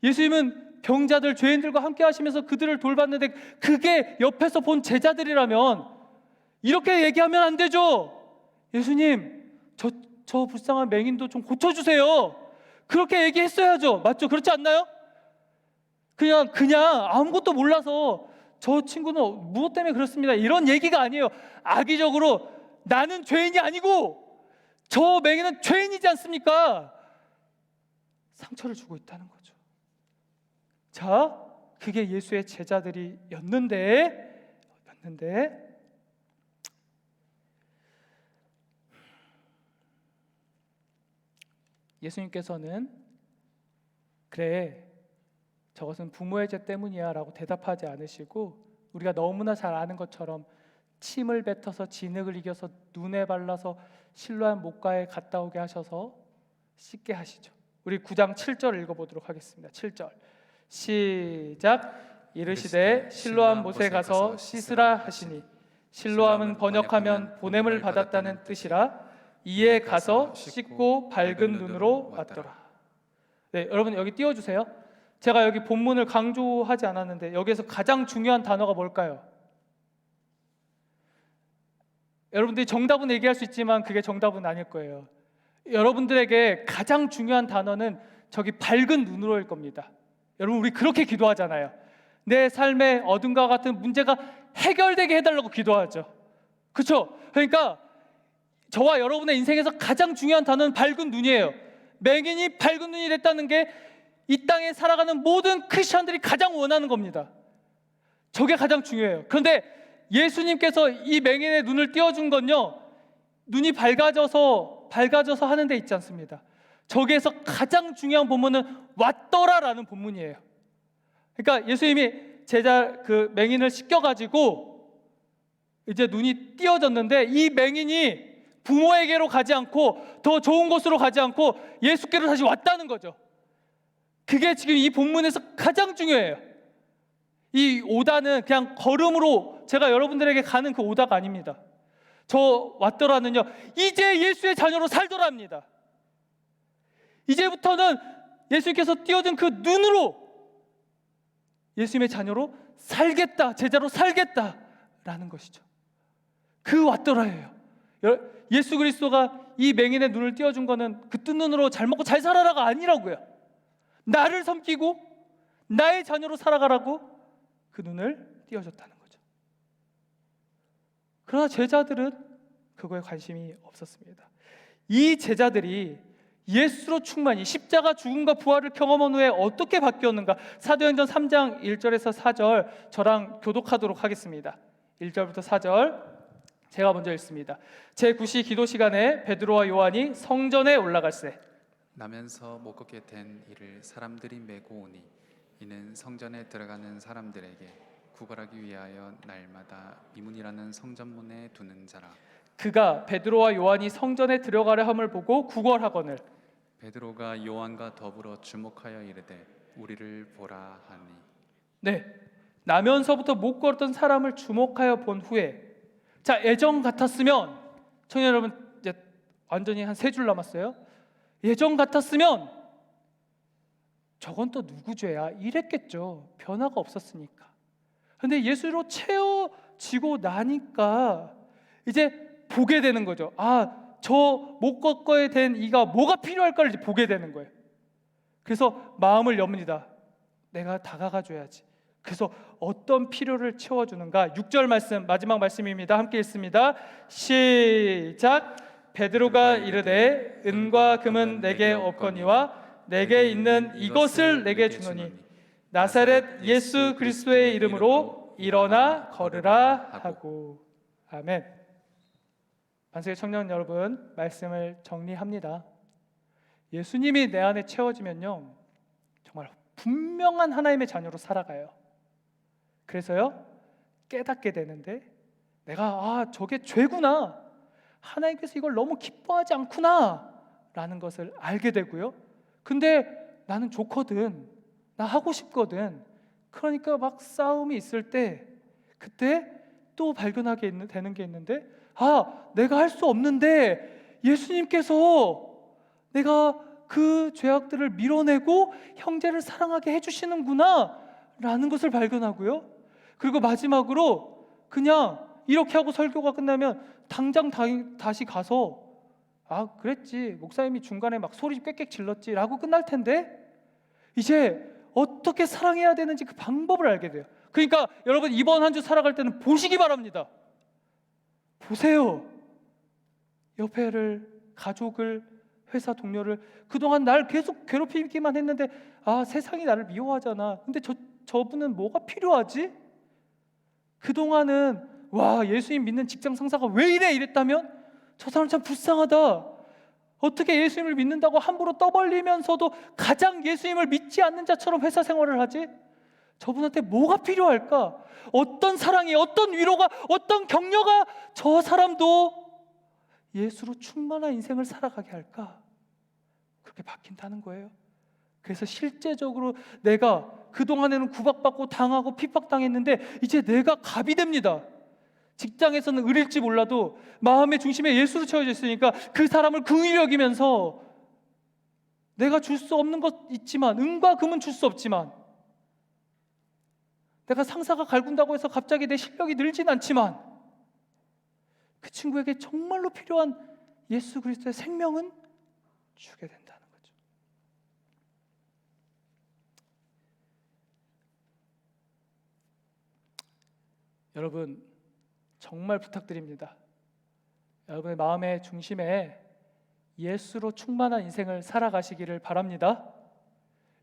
예수님은 병자들, 죄인들과 함께 하시면서 그들을 돌봤는데 그게 옆에서 본 제자들이라면 이렇게 얘기하면 안 되죠. 예수님, 저 불쌍한 맹인도 좀 고쳐주세요. 그렇게 얘기했어야죠. 맞죠? 그렇지 않나요? 그냥 아무것도 몰라서 저 친구는 무엇 때문에 그렇습니다, 이런 얘기가 아니에요. 악의적으로 나는 죄인이 아니고 저 맹인은 죄인이지 않습니까? 상처를 주고 있다는 거죠. 자, 그게 예수의 제자들이었는데 예수님께서는 그래, 저것은 부모의 죄 때문이야 라고 대답하지 않으시고 우리가 너무나 잘 아는 것처럼 침을 뱉어서 진흙을 이겨서 눈에 발라서 실로암 목가에 갔다 오게 하셔서 씻게 하시죠. 우리 9장 7절 읽어보도록 하겠습니다. 7절 시작. 이르시되 실로암 못에 가서 씻으라 하시니, 실로암은 번역하면 보냄을 받았다는 뜻이라. 이에 가서 씻고 밝은 눈으로 왔더라. 네, 여러분 여기 띄워주세요. 제가 여기 본문을 강조하지 않았는데 여기에서 가장 중요한 단어가 뭘까요? 여러분들이 정답은 얘기할 수 있지만 그게 정답은 아닐 거예요. 여러분들에게 가장 중요한 단어는 저기 밝은 눈으로일 겁니다. 여러분, 우리 그렇게 기도하잖아요. 내 삶의 어둠과 같은 문제가 해결되게 해달라고 기도하죠. 그렇죠? 그러니까 저와 여러분의 인생에서 가장 중요한 단어는 밝은 눈이에요. 맹인이 밝은 눈이 됐다는 게 이 땅에 살아가는 모든 크리스천들이 가장 원하는 겁니다. 저게 가장 중요해요. 그런데 예수님께서 이 맹인의 눈을 띄워준 건요, 눈이 밝아져서 하는 데 있지 않습니다. 저기에서 가장 중요한 본문은 왔더라라는 본문이에요. 그러니까 예수님이 제자 그 맹인을 씻겨가지고 이제 눈이 띄어졌는데, 이 맹인이 부모에게로 가지 않고 더 좋은 곳으로 가지 않고 예수께로 다시 왔다는 거죠. 그게 지금 이 본문에서 가장 중요해요. 이 오다는 그냥 걸음으로 제가 여러분들에게 가는 그 오다가 아닙니다. 저 왔더라는요, 이제 예수의 자녀로 살더랍니다. 이제부터는 예수님께서 띄어준 그 눈으로 예수님의 자녀로 살겠다, 제자로 살겠다라는 것이죠. 그 왔더라예요. 예수 그리스도가 이 맹인의 눈을 띄어준 거는 그 뜬 눈으로 잘 먹고 잘 살아라가 아니라고요. 나를 섬기고 나의 자녀로 살아가라고 그 눈을 띄어줬다는 거죠. 그러나 제자들은 그거에 관심이 없었습니다. 이 제자들이 예수로 충만히 십자가 죽음과 부활을 경험한 후에 어떻게 바뀌었는가, 사도행전 3장 1절에서 4절 저랑 교독하도록 하겠습니다. 1절부터 4절 제가 먼저 읽습니다. 제9시 기도 시간에 베드로와 요한이 성전에 올라갈새 나면서 못 걷게 된 이를 사람들이 메고 오니 이는 성전에 들어가는 사람들에게 구걸하기 위하여 날마다 미문이라는 성전문에 두는 자라. 그가 베드로와 요한이 성전에 들어가려 함을 보고 구걸하거늘 베드로가 요한과 더불어 주목하여 이르되 우리를 보라 하니. 네, 나면서부터 못 걸었던 사람을 주목하여 본 후에, 자, 예전 같았으면, 청년 여러분 이제 완전히 한 3줄 남았어요. 예전 같았으면 저건 또 누구 죄야 이랬겠죠. 변화가 없었으니까. 근데 예수로 채워지고 나니까 이제 보게 되는 거죠. 저 못 걷게 된 이가 뭐가 필요할까를 이제 보게 되는 거예요. 그래서 마음을 엽니다. 내가 다가가 줘야지. 그래서 어떤 필요를 채워주는가. 6절 말씀, 마지막 말씀입니다. 함께 읽습니다. 시작. 베드로가 이르되 은과 금은 내게 없거니와 내게 있는 이것을 내게 주노니 나사렛 예수 그리스도의 이름으로 일어나 걸으라 하고. 아멘. 반석의 청년 여러분, 말씀을 정리합니다. 예수님이 내 안에 채워지면요, 정말 분명한 하나님의 자녀로 살아가요. 그래서요, 깨닫게 되는데, 내가 저게 죄구나, 하나님께서 이걸 너무 기뻐하지 않구나 라는 것을 알게 되고요. 근데 나는 좋거든, 나 하고 싶거든. 그러니까 막 싸움이 있을 때 그때 또 발견하게 되는 게 있는데, 내가 할 수 없는데 예수님께서 내가 그 죄악들을 밀어내고 형제를 사랑하게 해주시는구나 라는 것을 발견하고요. 그리고 마지막으로 그냥 이렇게 하고 설교가 끝나면 당장 다시 가서 그랬지, 목사님이 중간에 막 소리 꽥꽥 질렀지 라고 끝날 텐데, 이제 어떻게 사랑해야 되는지 그 방법을 알게 돼요. 그러니까 여러분, 이번 한 주 살아갈 때는 보시기 바랍니다. 보세요. 옆에를, 가족을, 회사 동료를, 그동안 날 계속 괴롭히기만 했는데 세상이 나를 미워하잖아. 근데 저분은 뭐가 필요하지? 그동안은 예수님 믿는 직장 상사가 왜 이래 이랬다면 저 사람 참 불쌍하다. 어떻게 예수님을 믿는다고 함부로 떠벌리면서도 가장 예수님을 믿지 않는 자처럼 회사 생활을 하지? 저분한테 뭐가 필요할까? 어떤 사랑이, 어떤 위로가, 어떤 격려가 저 사람도 예수로 충만한 인생을 살아가게 할까? 그렇게 바뀐다는 거예요. 그래서 실제적으로 내가 그동안에는 구박받고 당하고 핍박당했는데 이제 내가 갑이 됩니다. 직장에서는 을일지 몰라도 마음의 중심에 예수로 채워져 있으니까 그 사람을 긍휼히 여기면서, 내가 줄 수 없는 것 있지만, 은과 금은 줄 수 없지만, 내가 상사가 갈군다고 해서 갑자기 내 실력이 늘진 않지만, 그 친구에게 정말로 필요한 예수 그리스도의 생명은 주게 된다는 거죠. 여러분, 정말 부탁드립니다. 여러분의 마음의 중심에 예수로 충만한 인생을 살아가시기를 바랍니다.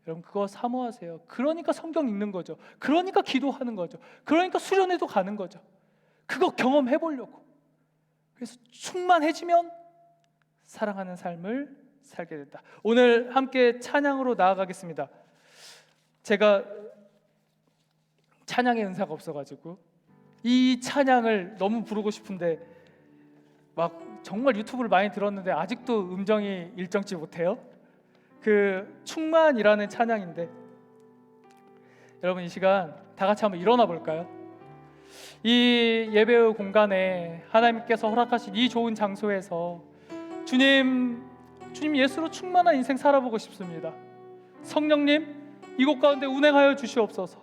여러분, 그거 사모하세요. 그러니까 성경 읽는 거죠. 그러니까 기도하는 거죠. 그러니까 수련회도 가는 거죠. 그거 경험해 보려고. 그래서 충만해지면 사랑하는 삶을 살게 된다. 오늘 함께 찬양으로 나아가겠습니다. 제가 찬양의 은사가 없어가지고 이 찬양을 너무 부르고 싶은데 막 정말 유튜브를 많이 들었는데 아직도 음정이 일정치 못해요. 그 충만이라는 찬양인데, 여러분 이 시간 다 같이 한번 일어나 볼까요? 이 예배의 공간에 하나님께서 허락하신 이 좋은 장소에서 주님 예수로 충만한 인생 살아보고 싶습니다. 성령님, 이곳 가운데 운행하여 주시옵소서.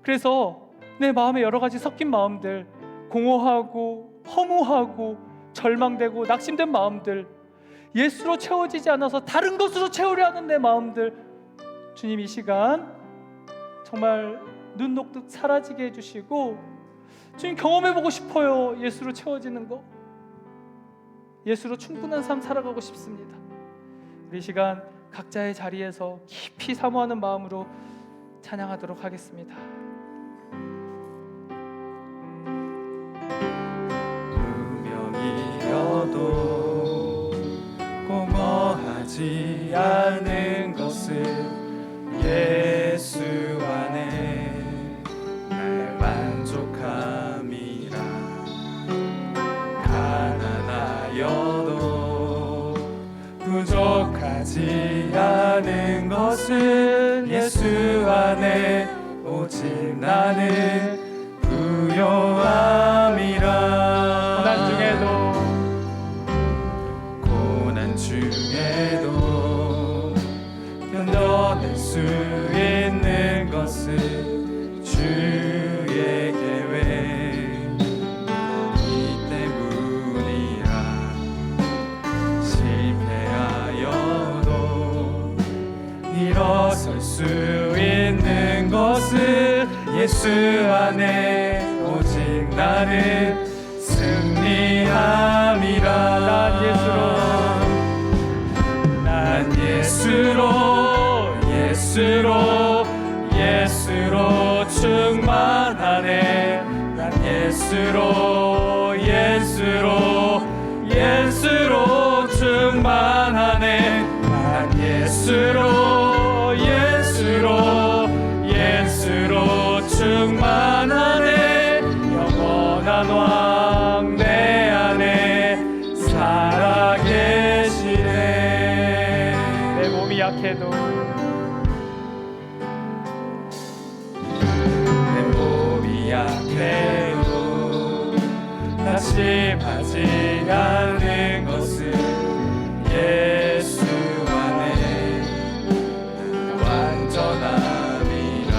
그래서 내 마음에 여러 가지 섞인 마음들, 공허하고 허무하고 절망되고 낙심된 마음들, 예수로 채워지지 않아서 다른 것으로 채우려 하는 내 마음들, 주님 이 시간 정말 눈 녹듯 사라지게 해주시고, 주님 경험해보고 싶어요. 예수로 채워지는 거, 예수로 충분한 삶 살아가고 싶습니다. 우리 이 시간 각자의 자리에서 깊이 사모하는 마음으로 찬양하도록 하겠습니다. 무명이어도 공허하지 않은 것은 예수 안에 날 만족함이라. 가난하여도 부족하지 않은 것은 예수 안에 오직 나는 부요함이라. 고난 중에도 견뎌낼 수 있는 것은 주의 계획이기 때문이라. 실패하여도 일어설 수 있는 것은 예수 안에 오직 나는 승리함이라. 난 예수로 충만하네. 난 예수로 충만하네. 난 예수로 충만하네. 영원한 왕 내 안에 살아계시네. 내 몸이 약해도 낙심하지 않는 것은 예수 안에 완전함이라.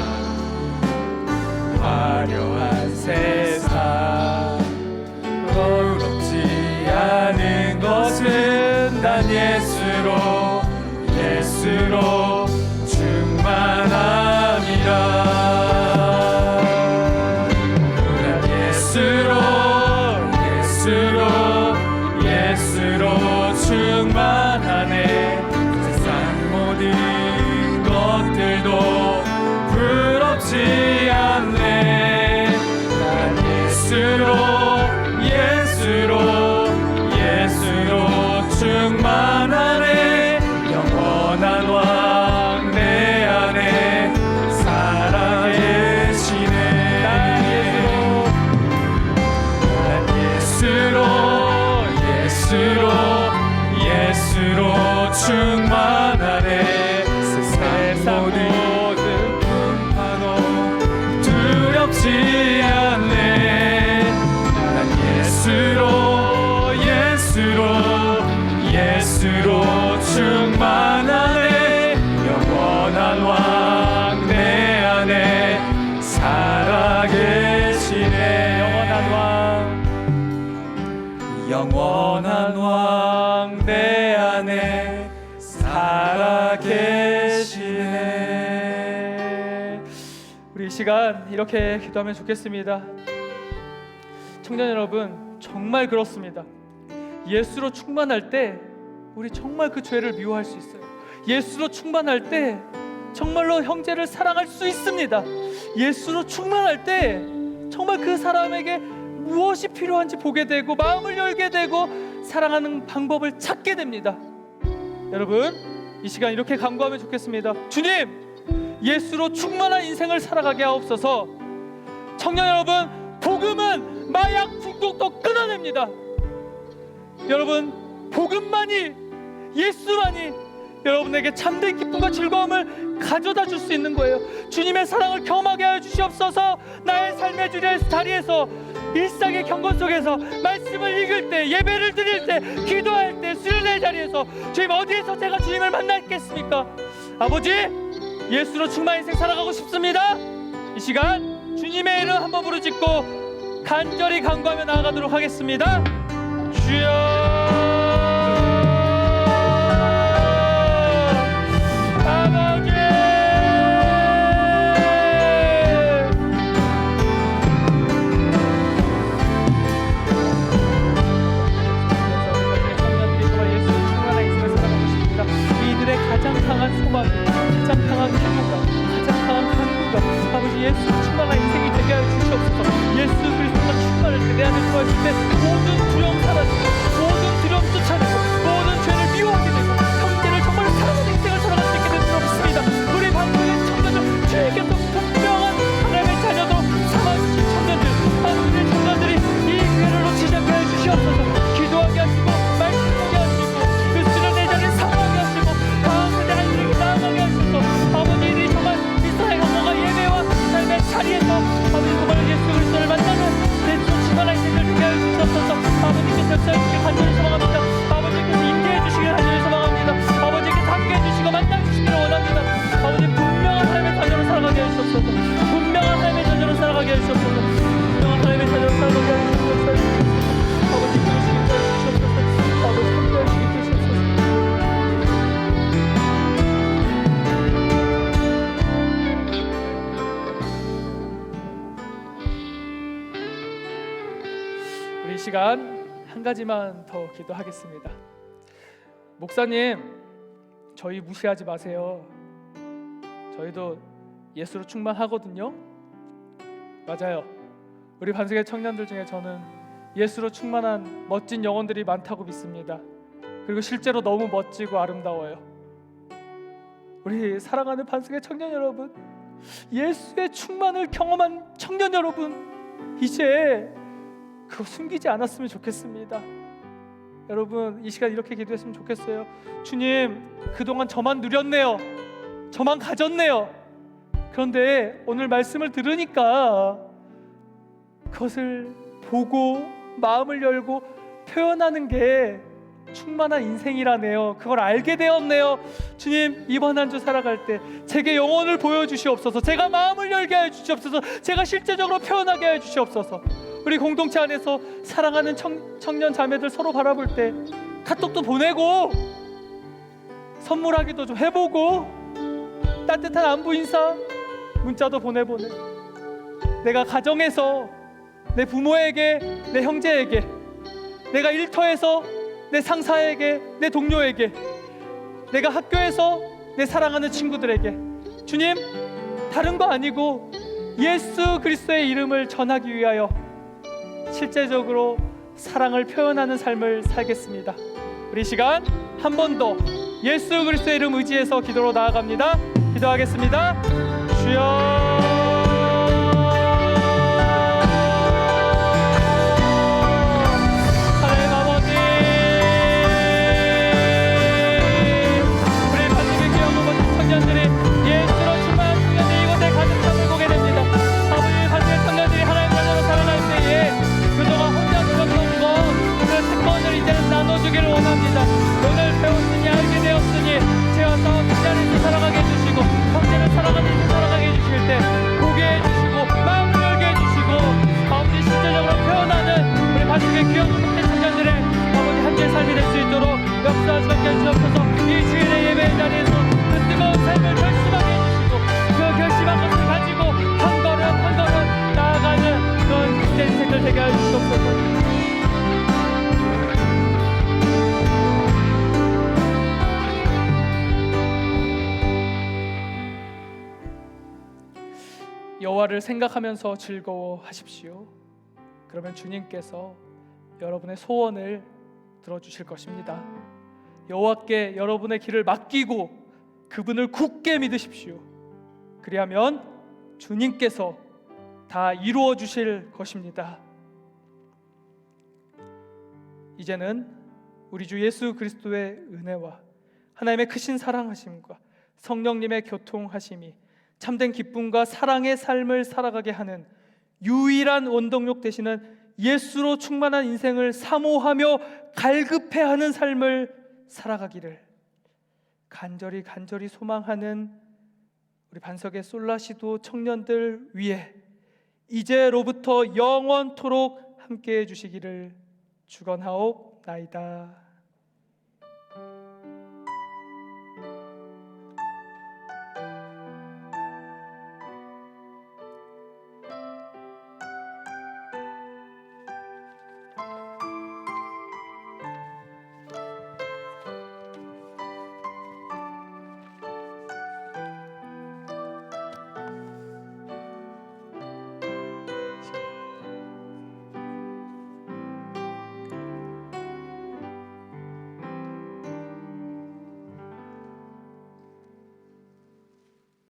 화려한 세상 부럽지 않은 것은 난 예수로 충만함이라. 예수로 충만하네. 세상 모든 것들도 부럽지 않네. 난 예수로 충만하네. 영원한 왕 내 안에 살아계시네. 난 예수로 충만하네. 세상 모든 풍파도 두렵지 않네. 난 예수로 충만하네. 영원한 왕 내 안에 살아계시네. 영원한 왕 내 안에 살아계시네. 우리 이 시간 이렇게 기도하면 좋겠습니다. 청년 여러분, 정말 그렇습니다. 예수로 충만할 때 우리 정말 그 죄를 미워할 수 있어요. 예수로 충만할 때 정말로 형제를 사랑할 수 있습니다. 예수로 충만할 때 정말 그 사람에게 무엇이 필요한지 보게 되고 마음을 열게 되고 사랑하는 방법을 찾게 됩니다. 여러분, 이 시간 이렇게 간구하면 좋겠습니다. 주님, 예수로 충만한 인생을 살아가게 하옵소서. 청년 여러분, 복음은 마약 중독도 끊어냅니다. 여러분, 복음만이, 예수만이 여러분에게 참된 기쁨과 즐거움을 가져다 줄 수 있는 거예요. 주님의 사랑을 경험하게 하여 주시옵소서. 나의 삶의 자리에서, 일상의 경건 속에서, 말씀을 읽을 때, 예배를 드릴 때, 기도할 때, 수련의 자리에서, 주님 어디에서 제가 주님을 만났겠습니까? 아버지, 예수로 충만한 인생 살아가고 싶습니다. 이 시간 주님의 이름 한번 부르짖고 간절히 간구하며 나아가도록 하겠습니다. 주여, 아버지, 청년들이 정말 예수로 충만한 인생을 살아가고 싶습니다. 이들의 가장 강한 소망, 가장 강한 행복감, 가장 강한 간구가 아버지 예수로 충만한 인생이 되게 하여 주시옵소서. 예수 그리스도가 충만할 때, 내 안에 들어있을 때 모든 두려움 사라지고, 모든 두려움 쫓아내고, 모든 죄를 미워하게 되고, 형제를 정말 사랑하는 인생을 살아갈 수 있게 될 줄 믿습니다. 우리 방송의 청년들, 주에게서 분명한 하나님의 자녀도 삼아주신 청년들, 하나님의 청년들이 이 기회를 놓치지 않게 하여 주시옵소서. 기도하게 하시고, 말씀하게 하시고, 그 수련의 자리를 사모하게 하시고, 다음 세대 하나님께 나아가게 하시고, 아버지들이 정말 이 사회 영혼과 예배와 삶의 자리에서 아버지 정말 예수 그리스도를 만나는 예수 충만한 인생을 되게 하여 주시옵소서. 아버지께서 역사해 주시길 간절히 소망합니다. 아버지께서 임재해 주시길 간절히 소망합니다. 아버지께서 함께해 주시고 만나 주시기를 원합니다. 아버지 분명한 삶의 자녀로 살아가게 해주시옵소서. 분명한 삶의 자녀로 살아가게 해주시옵소서. 분명한 삶의 자녀로 살아가게 해주시옵소서. 아버지 그러시길 해주시옵소서. 아버지 함께해 주시길 해주시옵소서. 우리 이 시간 한 가지만 더 기도하겠습니다. 목사님, 저희 무시하지 마세요. 저희도 예수로 충만하거든요. 맞아요. 우리 반석의 청년들 중에 저는 예수로 충만한 멋진 영혼들이 많다고 믿습니다. 그리고 실제로 너무 멋지고 아름다워요. 우리 사랑하는 반석의 청년 여러분, 예수의 충만을 경험한 청년 여러분, 이제 그거 숨기지 않았으면 좋겠습니다. 여러분, 이 시간 이렇게 기도했으면 좋겠어요. 주님, 그동안 저만 누렸네요. 저만 가졌네요. 그런데 오늘 말씀을 들으니까 그것을 보고 마음을 열고 표현하는 게 충만한 인생이라네요. 그걸 알게 되었네요. 주님, 이번 한 주 살아갈 때 제게 영혼을 보여주시옵소서. 제가 마음을 열게 하여 주시옵소서. 제가 실제적으로 표현하게 하여 주시옵소서. 우리 공동체 안에서 사랑하는 청년 자매들 서로 바라볼 때 카톡도 보내고, 선물하기도 좀 해보고, 따뜻한 안부 인사 문자도 보내보내. 내가 가정에서 내 부모에게, 내 형제에게, 내가 일터에서 내 상사에게, 내 동료에게, 내가 학교에서 내 사랑하는 친구들에게, 주님, 다른 거 아니고 예수 그리스도의 이름을 전하기 위하여 실제적으로 사랑을 표현하는 삶을 살겠습니다. 우리 이 시간 한 번 더 예수 그리스도의 이름 의지해서 기도로 나아갑니다. 기도하겠습니다. 주여, 나눠주기를 원합니다. 오늘 배웠으니 알게 되었으니 죄와 싸워 그 자리에서 살아가게 해주시고, 형제를 살아가는 인생 살아가게 해주실 때 보게 해주시고, 마음을 열게 해주시고, 아버지 실제적으로 표현하는 우리 반석의 귀한 공동체 청년들의 아버지 한 주의 삶이 될 수 있도록 역사하시게 해주옵소서. 이 주일의 예배의 자리에서 그 뜨거운 삶을 결심하게 해주시고, 그 결심한 것을 가지고 한 걸음 한 걸음 나아가는 그런 주제 인생들 되게 해주시옵소서. 여호와를 생각하면서 즐거워하십시오. 그러면 주님께서 여러분의 소원을 들어주실 것입니다. 여호와께 여러분의 길을 맡기고 그분을 굳게 믿으십시오. 그리하면 주님께서 다 이루어 주실 것입니다. 이제는 우리 주 예수 그리스도의 은혜와 하나님의 크신 사랑하심과 성령님의 교통하심이 참된 기쁨과 사랑의 삶을 살아가게 하는 유일한 원동력 되시는 예수로 충만한 인생을 사모하며 갈급해하는 삶을 살아가기를 간절히 소망하는 우리 반석의 솔라시도 청년들 위해 이제로부터 영원토록 함께해 주시기를 축원하옵나이다.